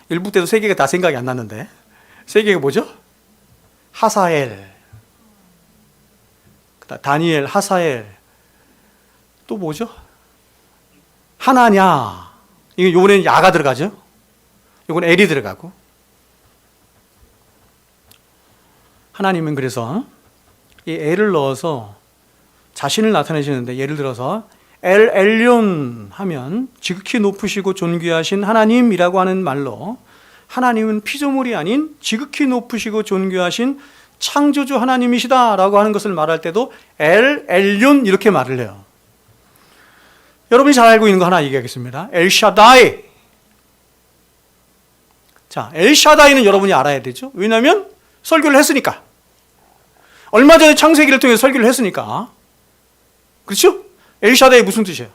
일부 때도 세 개가 다 생각이 안 났는데 세 개가 뭐죠? 하사엘, 다니엘, 하사엘, 또 뭐죠? 하나냐. 요번에는 야가 들어가죠? 요건 엘이 들어가고. 하나님은 그래서 이 엘을 넣어서 자신을 나타내시는데 예를 들어서 엘 엘yon 하면 지극히 높으시고 존귀하신 하나님이라고 하는 말로 하나님은 피조물이 아닌 지극히 높으시고 존귀하신 창조주 하나님이시다라고 하는 것을 말할 때도 엘 엘yon 이렇게 말을 해요. 여러분이 잘 알고 있는 거 하나 얘기하겠습니다. 엘샤다이. 자, 엘샤다이는 여러분이 알아야 되죠. 왜냐하면 설교를 했으니까. 얼마 전에 창세기를 통해서 설교를 했으니까. 그렇죠? 엘샤다이 무슨 뜻이에요?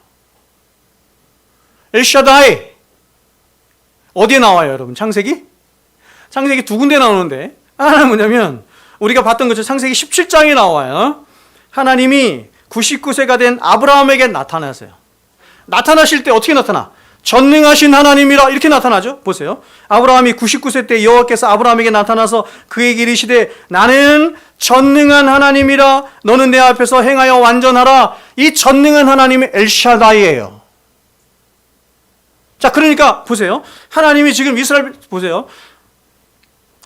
엘샤다이. 어디에 나와요, 여러분? 창세기? 창세기 두 군데 나오는데, 하나는 뭐냐면 우리가 봤던 것처럼 창세기 17장에 나와요. 하나님이 99세가 된 아브라함에게 나타나세요. 나타나실 때 어떻게 나타나? 전능하신 하나님이라 이렇게 나타나죠. 보세요. 아브라함이 99세 때 여호와께서 아브라함에게 나타나서 그에게 이르시되 나는 전능한 하나님이라 너는 내 앞에서 행하여 완전하라. 이 전능한 하나님이 엘샤다이예요. 자, 그러니까 보세요. 하나님이 지금 이스라엘 보세요.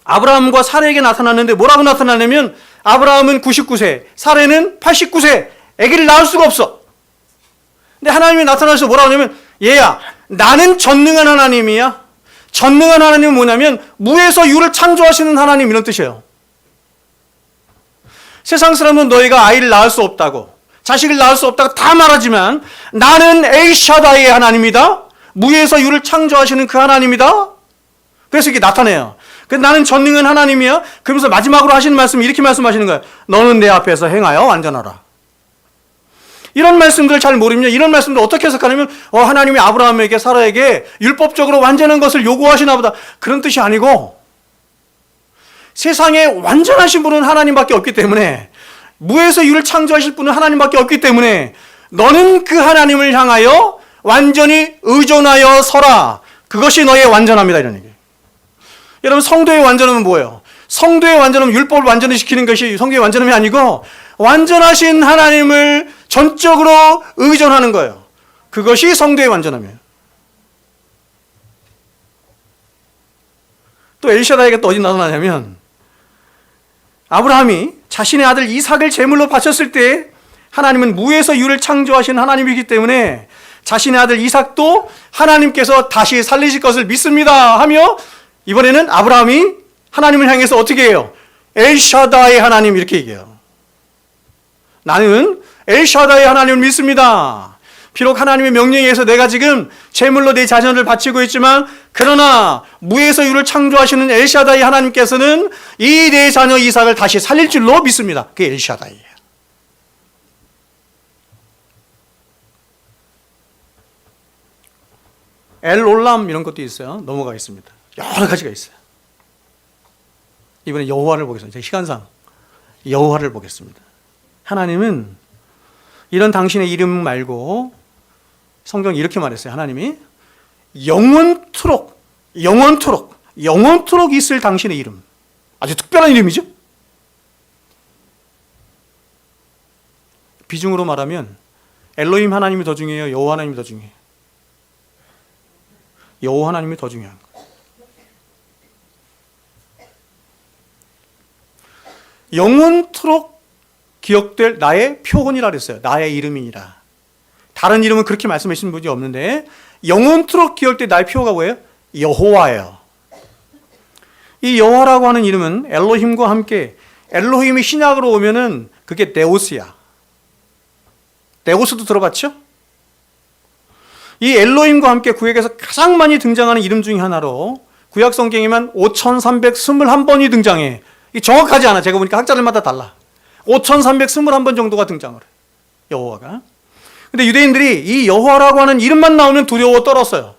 아브라함과 사레에게 나타났는데 뭐라고 나타나냐면 아브라함은 99세, 사레는 89세, 아기를 낳을 수가 없어. 근데 하나님이 나타나셔서 뭐라고 하냐면 얘야, 나는 전능한 하나님이야. 전능한 하나님은 뭐냐면 무에서 유를 창조하시는 하나님, 이런 뜻이에요. 세상 사람은 너희가 아이를 낳을 수 없다고, 자식을 낳을 수 없다고 다 말하지만 나는 엘샤다이의 하나님이다. 무에서 유를 창조하시는 그 하나님이다. 그래서 이게 나타내요. 나는 전능한 하나님이야. 그러면서 마지막으로 하시는 말씀이 이렇게 말씀하시는 거예요. 너는 내 앞에서 행하여 완전하라. 이런 말씀들을 잘 모르면 이런 말씀들 어떻게 해석하냐면 하나님이 아브라함에게 사라에게 율법적으로 완전한 것을 요구하시나 보다. 그런 뜻이 아니고 세상에 완전하신 분은 하나님밖에 없기 때문에, 무에서 유를 창조하실 분은 하나님밖에 없기 때문에 너는 그 하나님을 향하여 완전히 의존하여 서라. 그것이 너의 완전함이다, 이런 얘기예요. 여러분, 성도의 완전함은 뭐예요? 성도의 완전함은 율법을 완전히 시키는 것이 성도의 완전함이 아니고 완전하신 하나님을 전적으로 의존하는 거예요. 그것이 성도의 완전함이에요. 또 엘샤다이가 또 어디 나타나냐면 아브라함이 자신의 아들 이삭을 제물로 바쳤을 때 하나님은 무에서 유를 창조하신 하나님이기 때문에 자신의 아들 이삭도 하나님께서 다시 살리실 것을 믿습니다 하며 이번에는 아브라함이 하나님을 향해서 어떻게 해요? 엘샤다이 하나님, 이렇게 얘기해요. 나는 엘샤다이 하나님을 믿습니다. 비록 하나님의 명령에 의해서 내가 지금 제물로 내 자녀를 바치고 있지만 그러나 무에서 유를 창조하시는 엘샤다이 하나님께서는 이 내 자녀 이삭을 다시 살릴 줄로 믿습니다. 그게 엘샤다이예요. 엘올람 이런 것도 있어요. 넘어가겠습니다. 여러 가지가 있어요. 이번에 여호와를 보겠습니다. 시간상 여호와를 보겠습니다. 하나님은 이런 당신의 이름 말고 성경이 이렇게 말했어요. 하나님이 영원토록 있을 당신의 이름. 아주 특별한 이름이죠. 비중으로 말하면 엘로힘 하나님이 더 중요해요? 여호와 하나님이 더 중요해요? 여호와 하나님이 더 중요한 거예요. 영원토록 기억될 나의 표본이라 그랬어요. 나의 이름이니라. 다른 이름은 그렇게 말씀하시는 분이 없는데 영원토록 기억될 나의 표가 뭐예요? 여호와예요. 이 여호와라고 하는 이름은 엘로힘과 함께, 엘로힘이 신약으로 오면은 그게 데오스야. 데오스도 들어봤죠? 이 엘로힘과 함께 구약에서 가장 많이 등장하는 이름 중에 하나로 구약 성경에만 5321번이 등장해. 이 정확하지 않아. 제가 보니까 학자들마다 달라. 5321번 정도가 등장을 해요. 여호와가. 근데 유대인들이 이 여호와라고 하는 이름만 나오면 두려워 떨었어요.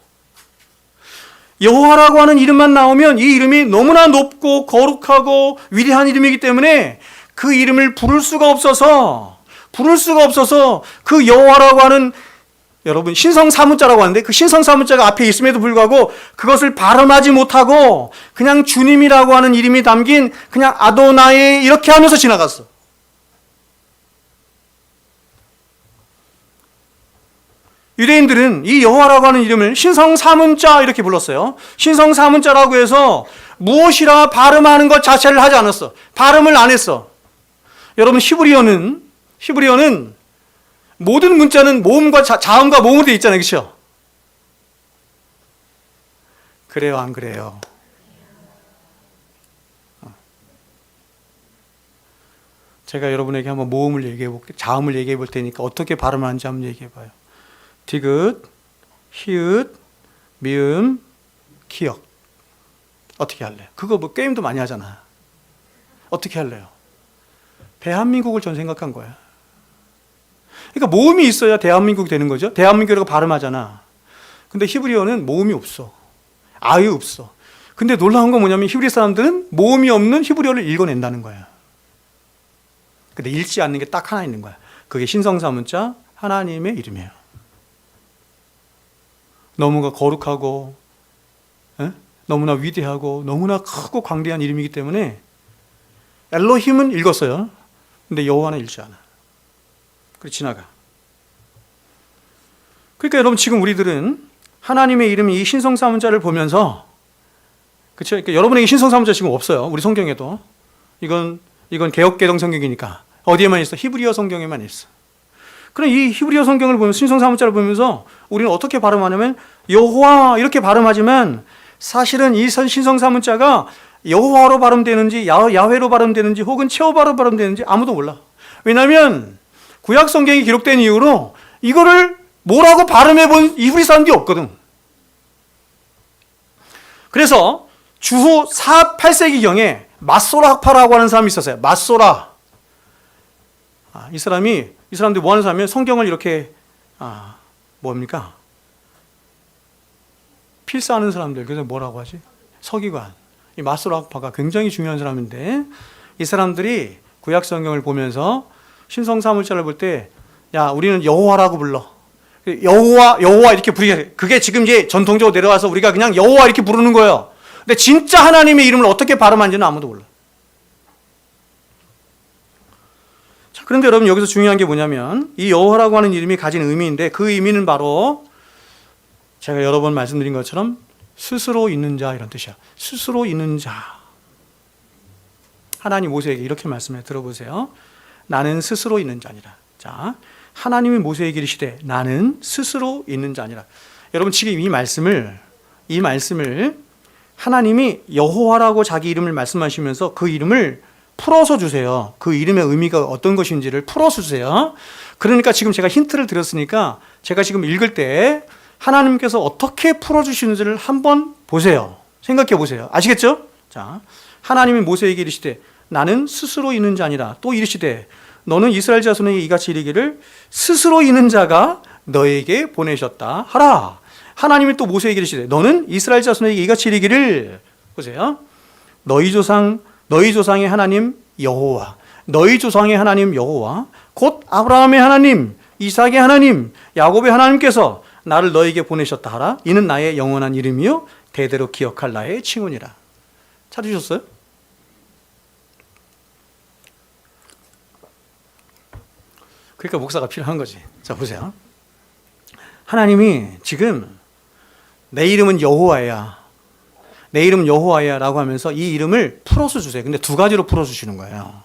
여호와라고 하는 이름만 나오면 이 이름이 너무나 높고 거룩하고 위대한 이름이기 때문에 그 이름을 부를 수가 없어서 그 여호와라고 하는, 여러분 신성사문자라고 하는데 그 신성사문자가 앞에 있음에도 불구하고 그것을 발음하지 못하고 그냥 주님이라고 하는 이름이 담긴 그냥 아도나이 이렇게 하면서 지나갔어. 유대인들은 이 여호와라고 하는 이름을 신성사문자 이렇게 불렀어요. 신성사문자라고 해서 무엇이라 발음하는 것 자체를 하지 않았어. 발음을 안 했어. 여러분 히브리어는 모든 문자는 모음과 자음과 모음으로 되어 있잖아요. 그렇죠? 그래요, 안 그래요? 제가 여러분에게 한번 모음을 얘기해 볼게요. 자음을 얘기해 볼 테니까 어떻게 발음하는지 한번 얘기해 봐요. 디귿, 히읗, 미음, 기역. 어떻게 할래요? 그거 뭐 게임도 많이 하잖아. 어떻게 할래요? 대한민국을 전 생각한 거야. 그러니까 모음이 있어야 대한민국이 되는 거죠. 대한민국이라고 발음하잖아. 근데 히브리어는 모음이 없어. 아예 없어. 근데 놀라운 건 뭐냐면 히브리 사람들은 모음이 없는 히브리어를 읽어낸다는 거야. 근데 읽지 않는 게 딱 하나 있는 거야. 그게 신성사문자 하나님의 이름이에요. 너무나 거룩하고 너무나 위대하고 너무나 크고 광대한 이름이기 때문에 엘로힘은 읽었어요. 근데 여호와는 읽지 않아. 그래 지나가. 그러니까 여러분 지금 우리들은 하나님의 이름이 이 신성사문자를 보면서 그렇죠? 그러니까 여러분에게 신성사문자 지금 없어요. 우리 성경에도. 이건 개역개정 성경이니까 어디에만 있어? 히브리어 성경에만 있어. 그럼 이 히브리어 성경을 보면서 신성사문자를 보면서 우리는 어떻게 발음하냐면 여호와 이렇게 발음하지만 사실은 이 신성사문자가 여호와로 발음되는지 야훼로 발음되는지 혹은 체호바로 발음되는지 아무도 몰라. 왜냐하면 구약 성경이 기록된 이후로 이거를 뭐라고 발음해 본 히브리 사람들이 없거든. 그래서 주후 8세기경에 마소라 학파라고 하는 사람이 있었어요. 마소라. 이 사람들이 뭐 하는 사람이면 성경을 이렇게 뭡니까? 필사하는 사람들. 그래서 뭐라고 하지? 서기관. 이 마소라 학파가 굉장히 중요한 사람인데 이 사람들이 구약 성경을 보면서 신성사물자를 볼 때 야, 우리는 여호와라고 불러. 여호와 이렇게 부르게. 그게 지금 이제 전통적으로 내려와서 우리가 그냥 여호와 이렇게 부르는 거예요. 근데 진짜 하나님의 이름을 어떻게 발음하는지는 아무도 몰라. 자, 그런데 여러분 여기서 중요한 게 뭐냐면 이 여호와라고 하는 이름이 가진 의미인데 그 의미는 바로 제가 여러 번 말씀드린 것처럼 스스로 있는 자 이런 뜻이야. 스스로 있는 자. 하나님 모세에게 이렇게 말씀해 들어보세요. 나는 스스로 있는 자니라. 자, 하나님이 모세에게 이르시되 나는 스스로 있는 자니라. 여러분 지금 이 말씀을 하나님이 여호와라고 자기 이름을 말씀하시면서 그 이름을 풀어서 주세요. 그 이름의 의미가 어떤 것인지를 풀어서 주세요. 그러니까 지금 제가 힌트를 드렸으니까 제가 지금 읽을 때 하나님께서 어떻게 풀어주시는지를 한번 보세요. 생각해 보세요. 아시겠죠? 자, 하나님이 모세에게 이르시되 나는 스스로 있는 자니라. 또 이르시되 너는 이스라엘 자손에게 이같이 이르기를 스스로 있는 자가 너에게 보내셨다 하라. 하나님이 또 모세에게 이르시되 너는 이스라엘 자손에게 이같이 이르기를 보세요. 너희 조상의 하나님 여호와, 너희 조상의 하나님 여호와, 곧 아브라함의 하나님, 이삭의 하나님, 야곱의 하나님께서 나를 너에게 보내셨다 하라. 이는 나의 영원한 이름이요 대대로 기억할 나의 칭훈이라. 찾으셨어요? 그러니까 목사가 필요한 거지. 자, 보세요. 하나님이 지금 내 이름은 여호와야. 내 이름은 여호와야 라고 하면서 이 이름을 풀어서 주세요. 근데 두 가지로 풀어주시는 거예요.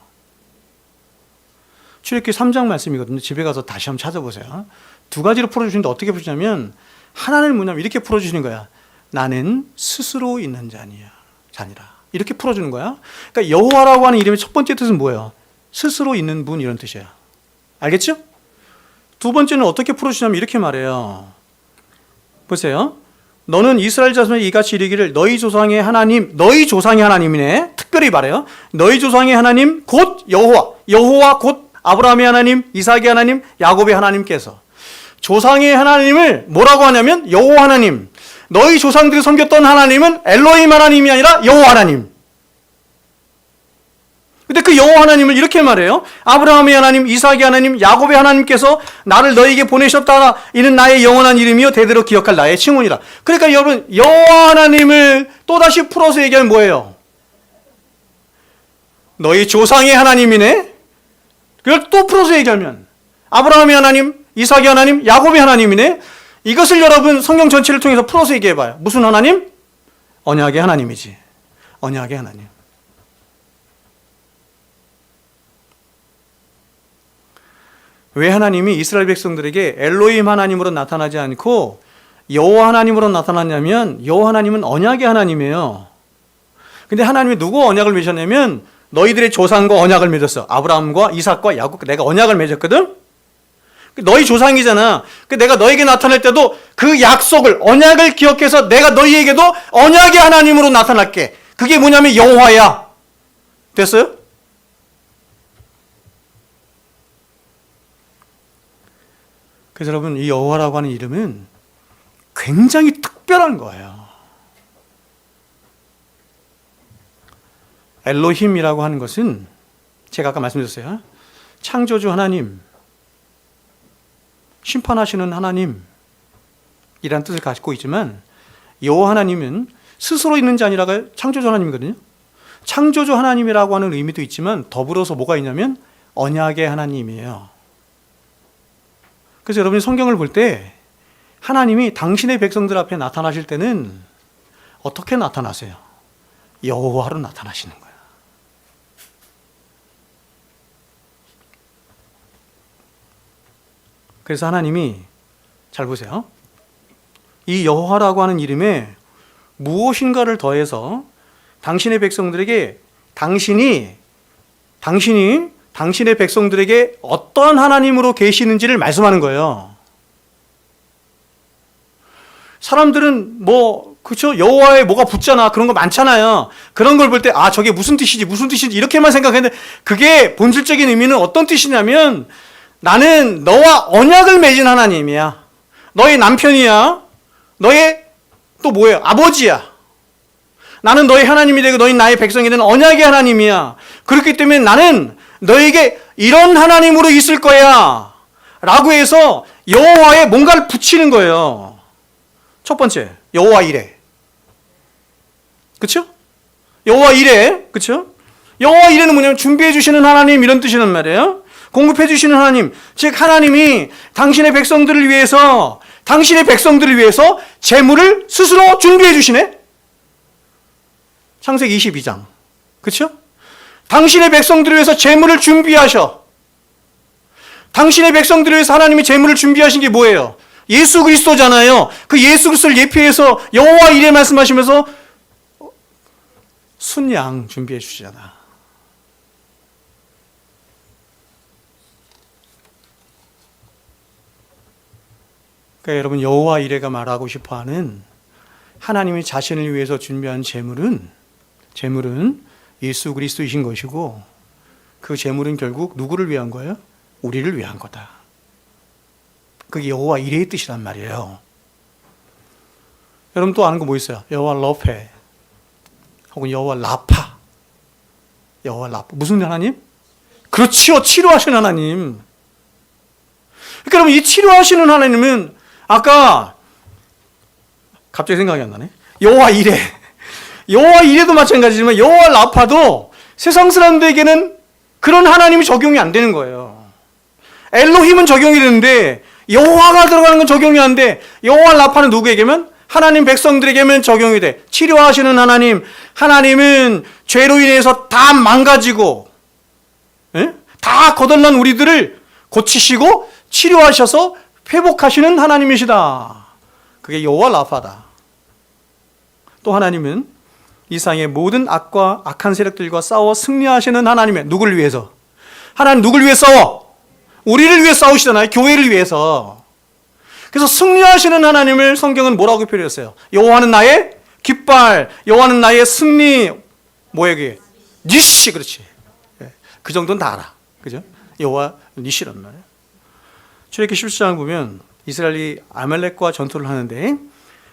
출애굽기 3장 말씀이거든요. 집에 가서 다시 한번 찾아보세요. 두 가지로 풀어주시는데 어떻게 풀어주냐면 하나는 뭐냐면 이렇게 풀어주시는 거야. 나는 스스로 있는 자니라. 이렇게 풀어주는 거야. 그러니까 여호와라고 하는 이름의 첫 번째 뜻은 뭐예요? 스스로 있는 분 이런 뜻이야. 알겠죠? 두 번째는 어떻게 풀어주냐면 이렇게 말해요. 보세요. 너는 이스라엘 자손에게 이같이 이르기를 너희 조상의 하나님이네. 특별히 말해요. 너희 조상의 하나님 곧 여호와 곧 아브라함의 하나님, 이삭의 하나님, 야곱의 하나님께서. 조상의 하나님을 뭐라고 하냐면 여호와 하나님. 너희 조상들이 섬겼던 하나님은 엘로힘 하나님이 아니라 여호와 하나님. 근데 그 여호와 하나님을 이렇게 말해요. 아브라함의 하나님, 이삭의 하나님, 야곱의 하나님께서 나를 너에게 보내셨다. 이는 나의 영원한 이름이요 대대로 기억할 나의 칭훈이라. 그러니까 여러분 여호와 하나님을 또다시 풀어서 얘기하면 뭐예요? 너희 조상의 하나님이네. 그걸 또 풀어서 얘기하면 아브라함의 하나님, 이삭의 하나님, 야곱의 하나님이네. 이것을 여러분 성경 전체를 통해서 풀어서 얘기해봐요. 무슨 하나님? 언약의 하나님이지. 언약의 하나님. 왜 하나님이 이스라엘 백성들에게 엘로힘 하나님으로 나타나지 않고 여호와 하나님으로 나타났냐면 여호와 하나님은 언약의 하나님이에요. 근데 하나님이 누구 언약을 맺었냐면 너희들의 조상과 언약을 맺었어. 아브라함과 이삭과 야곱 내가 언약을 맺었거든. 너희 조상이잖아. 내가 너에게 나타날 때도 그 약속을, 언약을 기억해서 내가 너희에게도 언약의 하나님으로 나타날게. 그게 뭐냐면 여호와야. 됐어요? 그래서 여러분, 이 여호와라고 하는 이름은 굉장히 특별한 거예요. 엘로힘이라고 하는 것은 제가 아까 말씀드렸어요. 창조주 하나님, 심판하시는 하나님 이란 뜻을 가지고 있지만, 여호와 하나님은 스스로 있는 자 아니라 창조주 하나님이거든요. 창조주 하나님이라고 하는 의미도 있지만 더불어서 뭐가 있냐면 언약의 하나님이에요. 그래서 여러분이 성경을 볼 때 하나님이 당신의 백성들 앞에 나타나실 때는 어떻게 나타나세요? 여호와로 나타나시는 거예요. 그래서 하나님이, 잘 보세요, 이 여호와라고 하는 이름에 무엇인가를 더해서 당신의 백성들에게 당신이 당신의 백성들에게 어떤 하나님으로 계시는지를 말씀하는 거예요. 사람들은 그렇죠? 여호와에 뭐가 붙잖아. 그런 거 많잖아요. 그런 걸 볼 때 저게 무슨 뜻이지 이렇게만 생각했는데, 그게 본질적인 의미는 어떤 뜻이냐면, 나는 너와 언약을 맺은 하나님이야. 너의 남편이야. 너의 또 뭐예요? 아버지야. 나는 너의 하나님이 되고 너희 나의 백성이 되는 언약의 하나님이야. 그렇기 때문에 나는 너에게 이런 하나님으로 있을 거야 라고 해서 여호와에 뭔가를 붙이는 거예요. 첫 번째, 여호와 이레. 그렇죠? 여호와 이레. 그렇죠? 여호와 이레는 뭐냐면 준비해 주시는 하나님, 이런 뜻이란 말이에요. 공급해 주시는 하나님, 즉 하나님이 당신의 백성들을 위해서 재물을 스스로 준비해 주시네. 창세기 22장. 그렇죠? 당신의 백성들을 위해서 재물을 준비하셔. 당신의 백성들을 위해서 하나님이 재물을 준비하신 게 뭐예요? 예수 그리스도잖아요. 그 예수 그리스도를 예표해서 여호와 이레 말씀하시면서 순양 준비해 주시잖아. 그러니까 여러분, 여호와 이레가 말하고 싶어하는 하나님이 자신을 위해서 준비한 재물은 예수 그리스도이신 것이고, 그 재물은 결국 누구를 위한 거예요? 우리를 위한 거다. 그게 여호와 이레의 뜻이란 말이에요. 여러분 또 아는 거 뭐 있어요? 여호와 러페 혹은 여호와 라파. 여호와 라파 무슨 하나님? 그렇지요, 치료하시는 하나님. 그러니까 여러분, 이 치료하시는 하나님은 아까 갑자기 생각이 안 나네. 여호와 이레도 마찬가지지만 여호와 라파도 세상 사람들에게는 그런 하나님이 적용이 안 되는 거예요. 엘로힘은 적용이 되는데 여호와가 들어가는 건 적용이 안 돼. 여호와 라파는 누구에게면? 하나님 백성들에게만 적용이 돼. 치료하시는 하나님은 죄로 인해서 다 망가지고 다 거덜난 우리들을 고치시고 치료하셔서 회복하시는 하나님이시다. 그게 여호와 라파다. 또 하나님은 이 세상의 모든 악한 세력들과 싸워 승리하시는 하나님의, 누구를 위해서? 하나님 누구를 위해 싸워? 우리를 위해 싸우시잖아요. 교회를 위해서. 그래서 승리하시는 하나님을 성경은 뭐라고 표현했어요? 여호와는 나의 깃발, 여호와는 나의 승리. 뭐야 그게? 니시. 그렇지. 그 정도는 다 알아. 그죠? 여호와 니시란 말이에요. 출애굽기 17장을 보면 이스라엘이 아말렉과 전투를 하는데,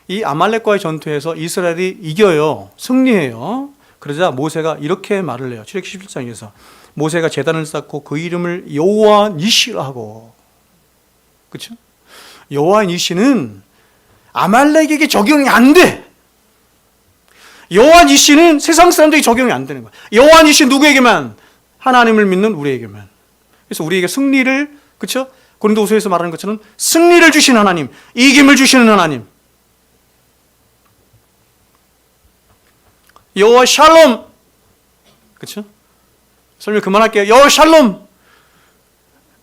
이 아말렉과의 전투에서 이스라엘이 이겨요. 승리해요. 그러자 모세가 이렇게 말을 해요. 출애굽기 17장에서 모세가 제단을 쌓고 그 이름을 여호와 니시라 하고. 그렇죠? 여호와 니시는 아말렉에게 적용이 안 돼. 여호와 니시는 세상 사람들에게 적용이 안 되는 거야. 여호와 니시 누구에게만? 하나님을 믿는 우리에게만. 그래서 우리에게 승리를, 그렇죠? 고린도후서에서 말하는 것처럼 승리를 주시는 하나님, 이김을 주시는 하나님. 여호와 샬롬. 그렇죠? 설명 그만할게요. 여호와 샬롬.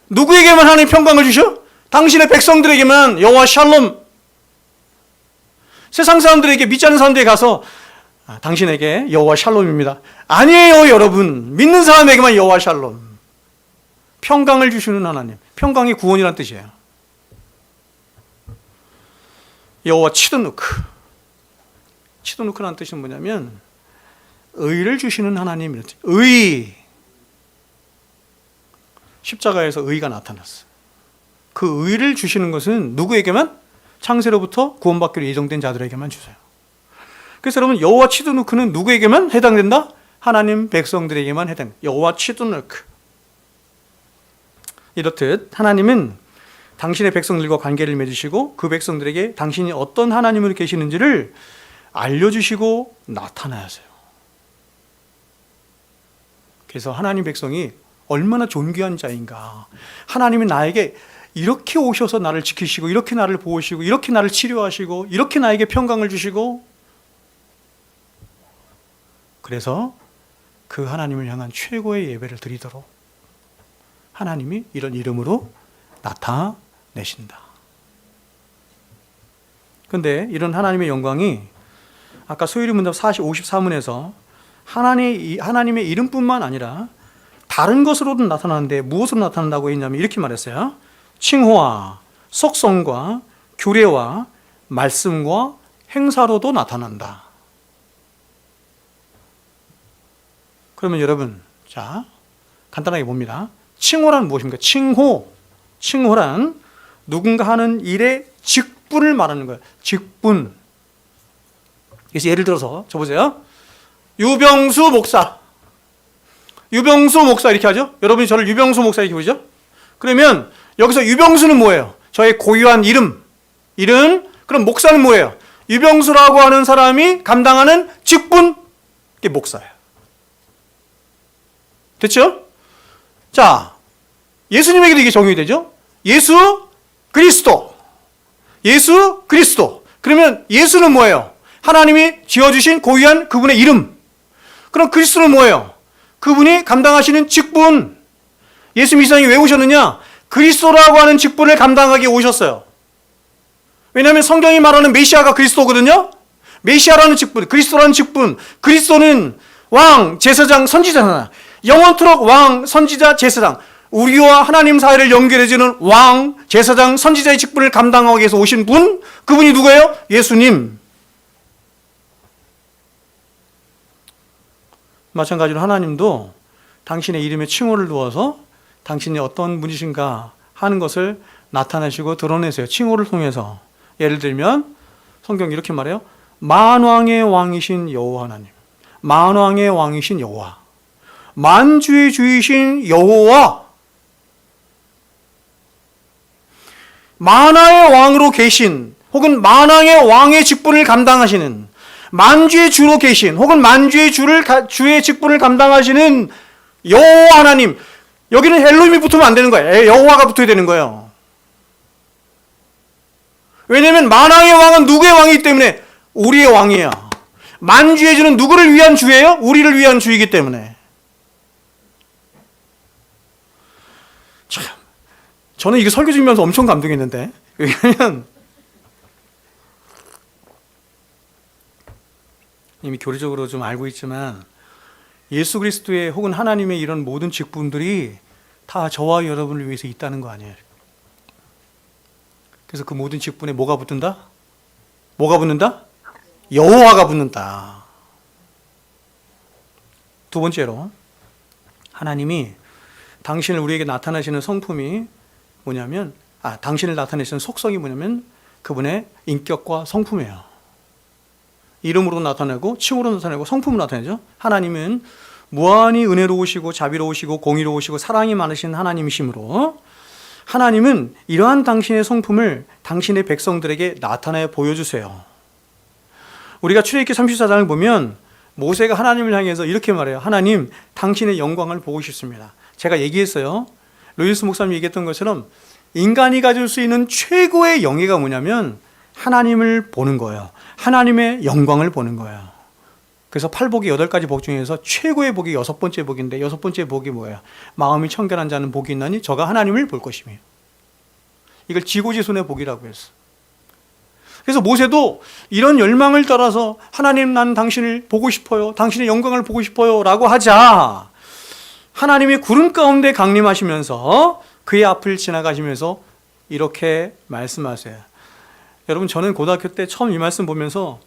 누구에게만 하나님 평강을 주셔? 당신의 백성들에게만 여호와 샬롬. 세상 사람들에게, 믿지 않는 사람들에게 가서 당신에게 여호와 샬롬입니다. 아니에요, 여러분. 믿는 사람에게만 여호와 샬롬. 평강을 주시는 하나님, 평강의 구원이란 뜻이에요. 여호와 치드누크. 치드누크라는 뜻은 뭐냐면 의를 주시는 하나님. 의. 십자가에서 의가 나타났어요. 그 의를 주시는 것은 누구에게만? 창세로부터 구원받기로 예정된 자들에게만 주세요. 그래서 여러분, 여호와 치드누크는 누구에게만 해당된다? 하나님 백성들에게만 해당된다. 여호와 치드누크. 이렇듯 하나님은 당신의 백성들과 관계를 맺으시고 그 백성들에게 당신이 어떤 하나님으로 계시는지를 알려주시고 나타나세요. 그래서 하나님 백성이 얼마나 존귀한 자인가. 하나님이 나에게 이렇게 오셔서 나를 지키시고 이렇게 나를 보호하시고 이렇게 나를 치료하시고 이렇게 나에게 평강을 주시고, 그래서 그 하나님을 향한 최고의 예배를 드리도록 하나님이 이런 이름으로 나타내신다. 그런데 이런 하나님의 영광이 아까 소유리 문답 54문에서 하나님의 이름뿐만 아니라 다른 것으로도 나타나는데 무엇으로 나타난다고 했냐면 이렇게 말했어요. 칭호와 속성과 규례와 말씀과 행사로도 나타난다. 그러면 여러분, 자, 간단하게 봅니다. 칭호란 무엇입니까? 칭호란 누군가 하는 일의 직분을 말하는 거예요. 직분. 그래서 예를 들어서 저 보세요. 유병수 목사 이렇게 하죠. 여러분이 저를 유병수 목사 이렇게 보죠. 그러면 여기서 유병수는 뭐예요? 저의 고유한 이름. 그럼 목사는 뭐예요? 유병수라고 하는 사람이 감당하는 직분, 이게 목사예요. 됐죠? 자, 예수님에게도 이게 적용이 되죠? 예수 그리스도. 그러면 예수는 뭐예요? 하나님이 지어주신 고유한 그분의 이름. 그럼 그리스도는 뭐예요? 그분이 감당하시는 직분. 예수님 이 세상에 왜 오셨느냐? 그리스도라고 하는 직분을 감당하기 오셨어요. 왜냐하면 성경이 말하는 메시아가 그리스도거든요. 메시아라는 직분, 그리스도라는 직분. 그리스도는 왕, 제사장, 선지자잖아. 영원토록 왕, 선지자, 제사장. 우리와 하나님 사이를 연결해주는 왕, 제사장, 선지자의 직분을 감당하기 위해서 오신 분. 그분이 누구예요? 예수님. 마찬가지로 하나님도 당신의 이름에 칭호를 두어서 당신이 어떤 분이신가 하는 것을 나타내시고 드러내세요. 칭호를 통해서. 예를 들면 성경이 이렇게 말해요. 만왕의 왕이신 여호와 하나님. 만왕의 왕이신 여호와. 만주의 주이신 여호와. 만화의 왕으로 계신 혹은 만왕의 왕의 직분을 감당하시는 만주의 주로 계신 혹은 만주의 주의 직분을 감당하시는 여호와 하나님. 여기는 엘로힘이 붙으면 안 되는 거예요. 여호와가 붙어야 되는 거예요. 왜냐하면 만왕의 왕은 누구의 왕이기 때문에 우리의 왕이야. 만주의 주는 누구를 위한 주예요? 우리를 위한 주이기 때문에. 참, 저는 이게 설교 중이면서 엄청 감동했는데, 왜냐하면 이미 교리적으로 좀 알고 있지만 예수 그리스도의 혹은 하나님의 이런 모든 직분들이 다 저와 여러분을 위해서 있다는 거 아니에요. 그래서 그 모든 직분에 뭐가 붙는다? 뭐가 붙는다? 여호와가 붙는다. 두 번째로 하나님이 당신을 우리에게 나타내시는 성품이 뭐냐면 당신을 나타내시는 속성이 뭐냐면 그분의 인격과 성품이에요. 이름으로 나타내고 칭호로 나타내고 성품으로 나타내죠. 하나님은 무한히 은혜로우시고 자비로우시고 공의로우시고 사랑이 많으신 하나님이시므로 하나님은 이러한 당신의 성품을 당신의 백성들에게 나타내 보여주세요. 우리가 출애굽기 34장을 보면 모세가 하나님을 향해서 이렇게 말해요. 하나님, 당신의 영광을 보고 싶습니다. 제가 얘기했어요. 로이스 목사님이 얘기했던 것처럼 인간이 가질 수 있는 최고의 영예가 뭐냐면 하나님을 보는 거예요. 하나님의 영광을 보는 거예요. 그래서 팔복이 8가지 복 중에서 최고의 복이 6번째 복인데 6번째 복이 뭐예요? 마음이 청결한 자는 복이 있나니 저가 하나님을 볼 것이며. 이걸 지고지순의 복이라고 했어. 그래서 모세도 이런 열망을 따라서 하나님, 난 당신을 보고 싶어요. 당신의 영광을 보고 싶어요 라고 하자 하나님이 구름 가운데 강림하시면서 그의 앞을 지나가시면서 이렇게 말씀하세요. 여러분, 저는 고등학교 때 처음 이 말씀 보면서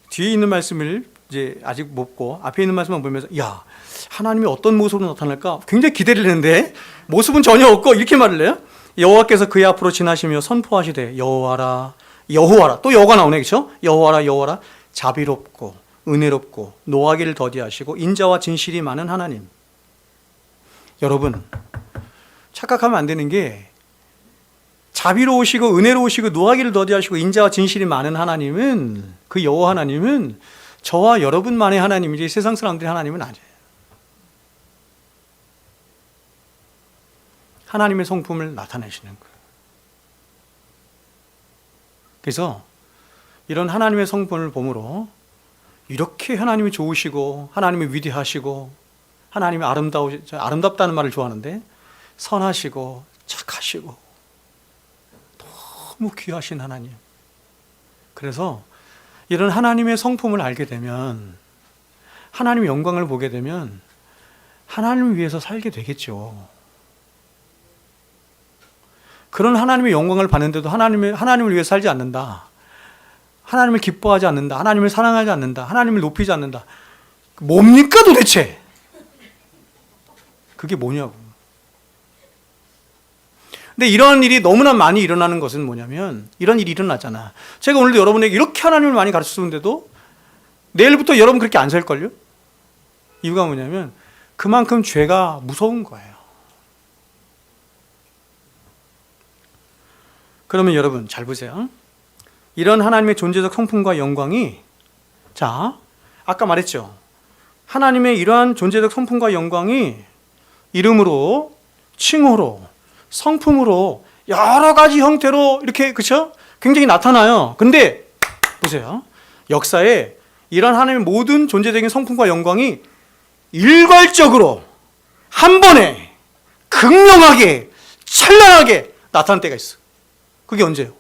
뒤에 있는 말씀을 이제 아직 못 보고 앞에 있는 말씀만 보면서, 야, 하나님이 어떤 모습으로 나타날까 굉장히 기대를 했는데 모습은 전혀 없고 이렇게 말을 해요. 여호와께서 그의 앞으로 지나시며 선포하시되 여호와라 여호와라, 또 여호가 나오네, 그렇죠? 여호와라 여호와라, 자비롭고 은혜롭고 노하기를 더디하시고 인자와 진실이 많은 하나님. 여러분, 착각하면 안 되는 게, 자비로우시고 은혜로우시고 노하기를 더디하시고 인자와 진실이 많은 하나님은, 그 여호와 하나님은 저와 여러분만의 하나님이지 세상 사람들의 하나님은 아니에요. 하나님의 성품을 나타내시는 거예요. 그래서 이런 하나님의 성품을 보므로 이렇게 하나님이 좋으시고 하나님이 위대하시고 하나님이 아름답다는 말을 좋아하는데 선하시고 착하시고 너무 귀하신 하나님. 그래서 이런 하나님의 성품을 알게 되면, 하나님의 영광을 보게 되면 하나님을 위해서 살게 되겠죠. 그런 하나님의 영광을 받는데도 하나님을 위해서 살지 않는다, 하나님을 기뻐하지 않는다, 하나님을 사랑하지 않는다, 하나님을 높이지 않는다, 뭡니까 도대체? 그게 뭐냐고. 근데 이런 일이 너무나 많이 일어나는 것은 뭐냐면, 이런 일이 일어나잖아. 제가 오늘도 여러분에게 이렇게 하나님을 많이 가르쳤는데도 내일부터 여러분 그렇게 안 살걸요? 이유가 뭐냐면 그만큼 죄가 무서운 거예요. 그러면 여러분 잘 보세요. 이런 하나님의 존재적 성품과 영광이, 자, 아까 말했죠. 하나님의 이러한 존재적 성품과 영광이 이름으로, 칭호로, 성품으로 여러 가지 형태로 이렇게, 그렇죠? 굉장히 나타나요. 근데 보세요. 역사에 이런 하나님의 모든 존재적인 성품과 영광이 일괄적으로 한 번에 극명하게 찬란하게 나타날 때가 있어. 그게 언제예요?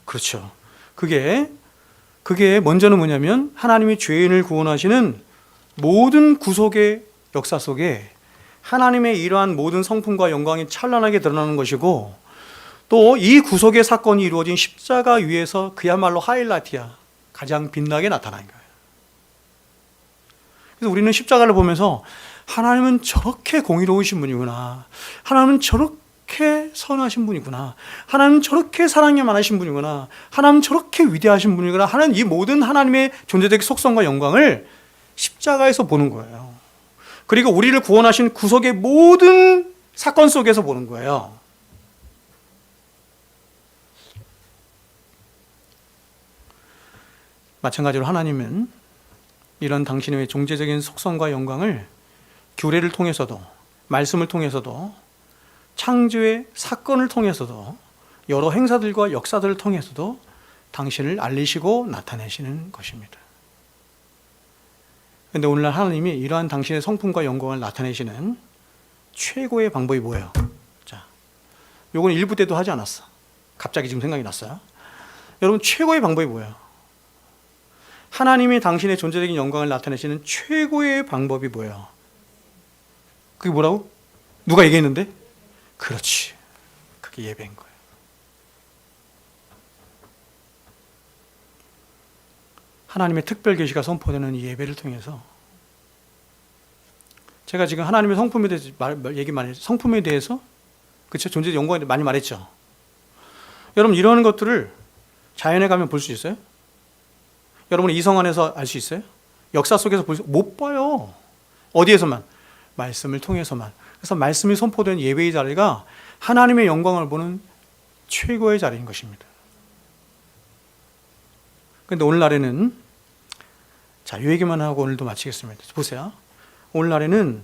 그렇죠. 그게 먼저는 뭐냐면 하나님이 죄인을 구원하시는 모든 구속의 역사 속에 하나님의 이러한 모든 성품과 영광이 찬란하게 드러나는 것이고, 또 이 구속의 사건이 이루어진 십자가 위에서 그야말로 하이라이트야, 가장 빛나게 나타나는 거예요. 그래서 우리는 십자가를 보면서 하나님은 저렇게 공의로우신 분이구나, 하나님은 저렇게 선하신 분이구나, 하나님은 저렇게 사랑이 많으신 분이구나, 하나님은 저렇게 위대하신 분이구나 하는 이 모든 하나님의 존재적 속성과 영광을 십자가에서 보는 거예요. 그리고 우리를 구원하신 구속의 모든 사건 속에서 보는 거예요. 마찬가지로 하나님은 이런 당신의 존재적인 속성과 영광을 규례를 통해서도, 말씀을 통해서도, 창조의 사건을 통해서도, 여러 행사들과 역사들을 통해서도 당신을 알리시고 나타내시는 것입니다. 그런데 오늘날 하나님이 이러한 당신의 성품과 영광을 나타내시는 최고의 방법이 뭐예요? 자, 요건 일부 때도 하지 않았어. 갑자기 지금 생각이 났어요. 여러분, 최고의 방법이 뭐예요? 하나님이 당신의 존재적인 영광을 나타내시는 최고의 방법이 뭐예요? 그게 뭐라고? 누가 얘기했는데? 그렇지. 그게 예배인 거예요. 하나님의 특별 계시가 선포되는 이 예배를 통해서, 제가 지금 하나님의 성품에 대해서 얘기 많이 했죠. 성품에 대해서, 그렇죠? 존재적 영광에 대해서 많이 말했죠. 여러분, 이런 것들을 자연에 가면 볼 수 있어요? 여러분은 이성 안에서 알 수 있어요? 역사 속에서 못 봐요. 어디에서만? 말씀을 통해서만. 그래서 말씀이 선포된 예배의 자리가 하나님의 영광을 보는 최고의 자리인 것입니다. 그런데 오늘날에는, 자, 이 얘기만 하고 오늘도 마치겠습니다. 보세요. 오늘날에는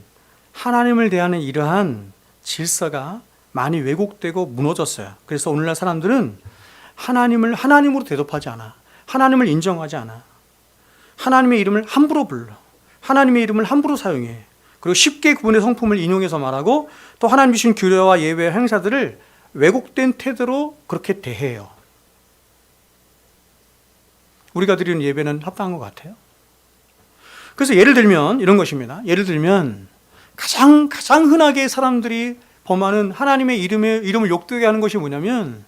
하나님을 대하는 이러한 질서가 많이 왜곡되고 무너졌어요. 그래서 오늘날 사람들은 하나님을 하나님으로 대접하지 않아. 하나님을 인정하지 않아. 하나님의 이름을 함부로 불러. 하나님의 이름을 함부로 사용해. 그리고 쉽게 그분의 성품을 인용해서 말하고, 또 하나님 주신 규례와 예외 행사들을 왜곡된 태도로 그렇게 대해요. 우리가 드리는 예배는 합당한 것 같아요. 그래서 예를 들면 이런 것입니다. 예를 들면 가장 흔하게 사람들이 범하는 하나님의 이름을 욕되게 하는 것이 뭐냐면,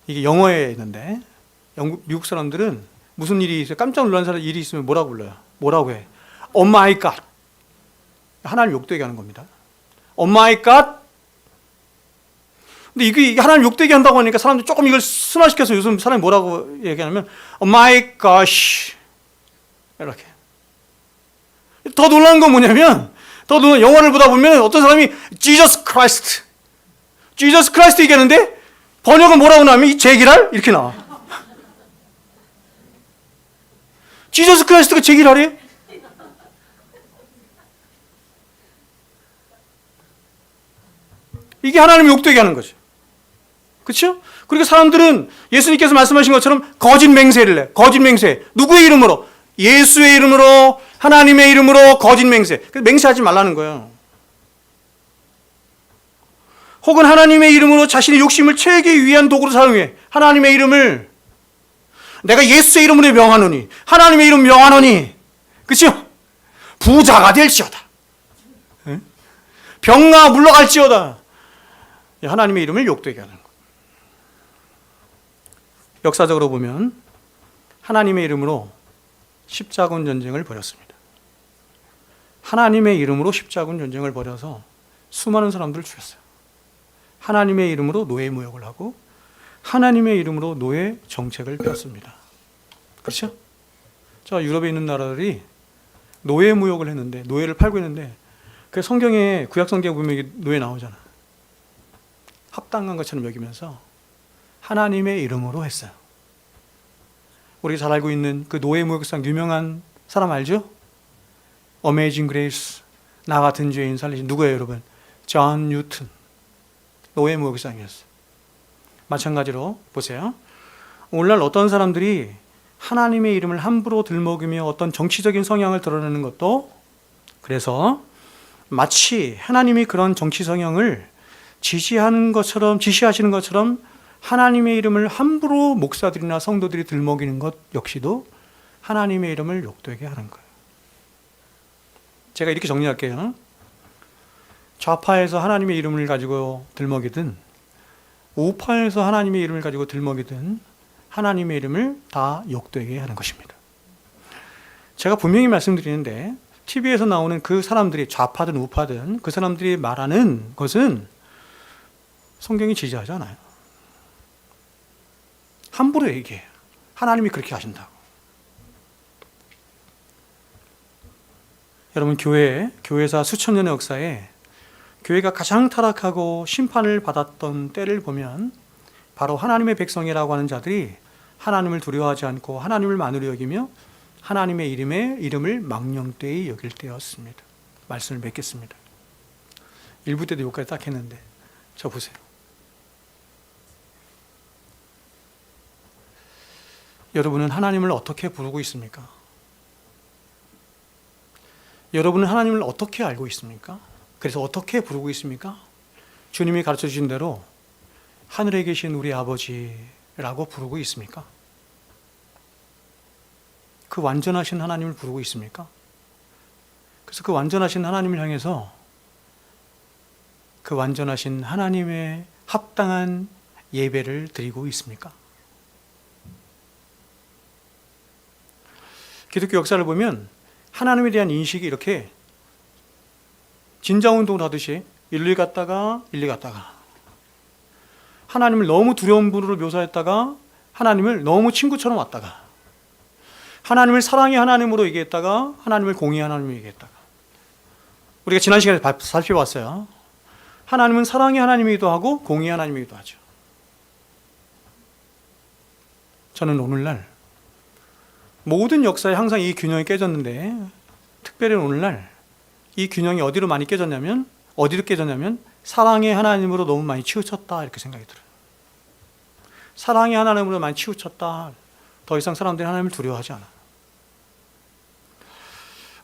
이게 영어에 있는데 미국 사람들은 무슨 일이 있어요? 깜짝 놀란 사람 일이 있으면 뭐라고 불러요? 뭐라고 해? Oh my God. 하나님 욕되게 하는 겁니다. Oh my God. 근데 이게 하나님 욕되게 한다고 하니까 사람들이 조금 이걸 순화시켜서 요즘 사람이 뭐라고 얘기하냐면 Oh my gosh. 이렇게. 더 놀라운 건 뭐냐면, 영화를 보다 보면 어떤 사람이 Jesus Christ 얘기하는데 번역은 뭐라고 나오면 이 제기랄? 이렇게 나와. Jesus Christ가 제기랄이에요? 이게 하나님을 욕되게 하는 거죠. 그렇죠? 그리고 사람들은 예수님께서 말씀하신 것처럼 거짓 맹세를 해. 거짓 맹세. 누구의 이름으로? 예수의 이름으로, 하나님의 이름으로 거짓 맹세. 그래서 맹세하지 말라는 거예요. 혹은 하나님의 이름으로 자신의 욕심을 채우기 위한 도구로 사용해. 하나님의 이름을 내가 예수의 이름으로 명하노니, 하나님의 이름 명하노니, 그렇죠? 부자가 될지어다. 병아 물러갈지어다. 하나님의 이름을 욕되게 하는 것. 역사적으로 보면 하나님의 이름으로 십자군 전쟁을 벌였습니다. 하나님의 이름으로 십자군 전쟁을 벌여서 수많은 사람들을 죽였어요. 하나님의 이름으로 노예무역을 하고 하나님의 이름으로 노예 정책을 폈습니다. 그렇죠? 자, 유럽에 있는 나라들이 노예무역을 했는데, 노예를 팔고 있는데, 그 성경에, 구약 성경에 보면 노예 나오잖아. 합당한 것처럼 여기면서 하나님의 이름으로 했어요. 우리가 잘 알고 있는 그 노예무역상 유명한 사람 알죠? 어메이징 그레이스, 나 같은 죄인 살리신, 누구예요 여러분? 존 뉴튼. 노예무역상이었어요. 마찬가지로 보세요. 오늘날 어떤 사람들이 하나님의 이름을 함부로 들먹이며 어떤 정치적인 성향을 드러내는 것도, 그래서 마치 하나님이 그런 정치 성향을 지시하시는 것처럼 하나님의 이름을 함부로 목사들이나 성도들이 들먹이는 것 역시도 하나님의 이름을 욕되게 하는 거예요. 제가 이렇게 정리할게요. 좌파에서 하나님의 이름을 가지고 들먹이든 우파에서 하나님의 이름을 가지고 들먹이든 하나님의 이름을 다 욕되게 하는 것입니다. 제가 분명히 말씀드리는데 TV에서 나오는 그 사람들이 좌파든 우파든 그 사람들이 말하는 것은 성경이 지지하지 않아요. 함부로 얘기해요. 하나님이 그렇게 하신다고. 여러분, 교회사 수천 년의 역사에 교회가 가장 타락하고 심판을 받았던 때를 보면 바로 하나님의 백성이라고 하는 자들이 하나님을 두려워하지 않고 하나님을 만으로 여기며 하나님의 이름을 망령되이 여길 때였습니다. 말씀을 맺겠습니다. 1부 때도 여기까지 딱 했는데 저 보세요. 여러분은 하나님을 어떻게 부르고 있습니까? 여러분은 하나님을 어떻게 알고 있습니까? 그래서 어떻게 부르고 있습니까? 주님이 가르쳐 주신 대로 하늘에 계신 우리 아버지라고 부르고 있습니까? 그 완전하신 하나님을 부르고 있습니까? 그래서 그 완전하신 하나님을 향해서 그 완전하신 하나님의 합당한 예배를 드리고 있습니까? 기독교 역사를 보면 하나님에 대한 인식이 이렇게 진자운동을 하듯이 일리 갔다가 하나님을 너무 두려운 분으로 묘사했다가 하나님을 너무 친구처럼 왔다가 하나님을 사랑의 하나님으로 얘기했다가 하나님을 공의의 하나님으로 얘기했다가 우리가 지난 시간에 살펴봤어요. 하나님은 사랑의 하나님이기도 하고 공의의 하나님이기도 하죠. 저는 오늘날 모든 역사에 항상 이 균형이 깨졌는데 특별히 오늘날 이 균형이 어디로 깨졌냐면 사랑의 하나님으로 너무 많이 치우쳤다 이렇게 생각이 들어요. 사랑의 하나님으로 많이 치우쳤다. 더 이상 사람들이 하나님을 두려워하지 않아.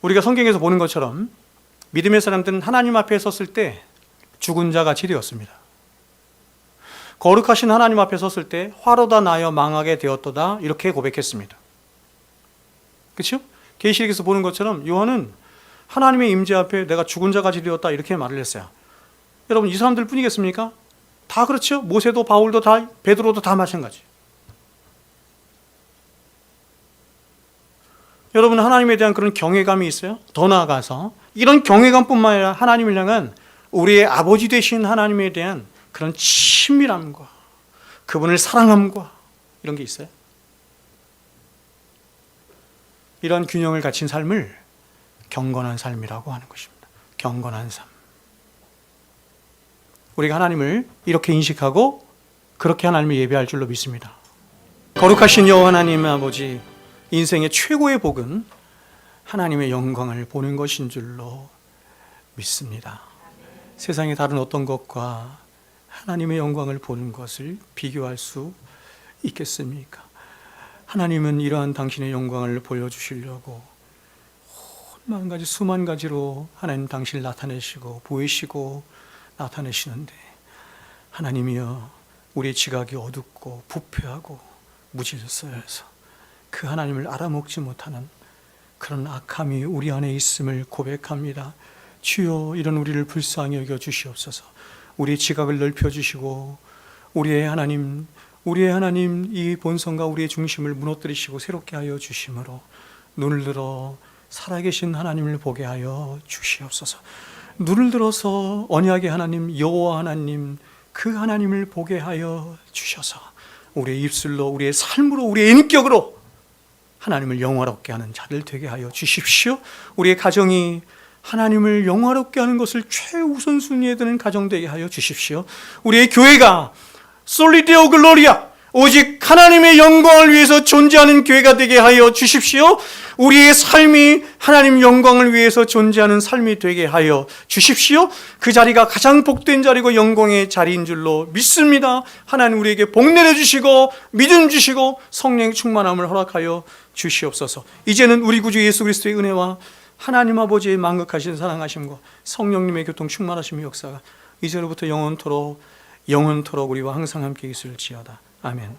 우리가 성경에서 보는 것처럼 믿음의 사람들은 하나님 앞에 섰을 때 죽은 자 같이 되었습니다. 거룩하신 하나님 앞에 섰을 때 화로다 나여 망하게 되었도다 이렇게 고백했습니다. 그렇죠? 계시록에서 보는 것처럼 요한은 하나님의 임재 앞에 내가 죽은 자 같이 되었다 이렇게 말을 했어요. 여러분, 이 사람들 뿐이겠습니까? 다 그렇죠. 모세도 바울도 다, 베드로도 다 마찬가지. 여러분, 하나님에 대한 그런 경외감이 있어요? 더 나아가서 이런 경외감뿐만 아니라 하나님을 향한 우리의 아버지 되신 하나님에 대한 그런 친밀함과 그분을 사랑함과 이런 게 있어요. 이런 균형을 갖춘 삶을 경건한 삶이라고 하는 것입니다. 경건한 삶. 우리가 하나님을 이렇게 인식하고 그렇게 하나님을 예배할 줄로 믿습니다. 거룩하신 여호와 하나님 아버지, 인생의 최고의 복은 하나님의 영광을 보는 것인 줄로 믿습니다. 세상의 다른 어떤 것과 하나님의 영광을 보는 것을 비교할 수 있겠습니까? 하나님은 이러한 당신의 영광을 보여주시려고 만 가지 수만 가지로 하나님 당신을 나타내시고 보이시고 나타내시는데, 하나님이여, 우리의 지각이 어둡고 부패하고 무질서해서 그 하나님을 알아먹지 못하는 그런 악함이 우리 안에 있음을 고백합니다. 주여, 이런 우리를 불쌍히 여겨 주시옵소서. 우리의 지각을 넓혀주시고 우리의 하나님 이 본성과 우리의 중심을 무너뜨리시고 새롭게 하여 주심으로 눈을 들어 살아계신 하나님을 보게 하여 주시옵소서. 눈을 들어서 언약의 하나님, 여호와 하나님, 그 하나님을 보게 하여 주셔서 우리의 입술로, 우리의 삶으로, 우리의 인격으로 하나님을 영화롭게 하는 자들 되게 하여 주십시오. 우리의 가정이 하나님을 영화롭게 하는 것을 최우선순위에 드는 가정 되게 하여 주십시오. 우리의 교회가 솔리데오 글로리아, 오직 하나님의 영광을 위해서 존재하는 교회가 되게 하여 주십시오. 우리의 삶이 하나님 영광을 위해서 존재하는 삶이 되게 하여 주십시오. 그 자리가 가장 복된 자리고 영광의 자리인 줄로 믿습니다. 하나님 우리에게 복 내려주시고 믿음 주시고 성령 충만함을 허락하여 주시옵소서. 이제는 우리 구주 예수 그리스도의 은혜와 하나님 아버지의 만극하신 사랑하심과 성령님의 교통 충만하심의 역사가 이제로부터 영원토록 우리와 항상 함께 있을지어다. 아멘.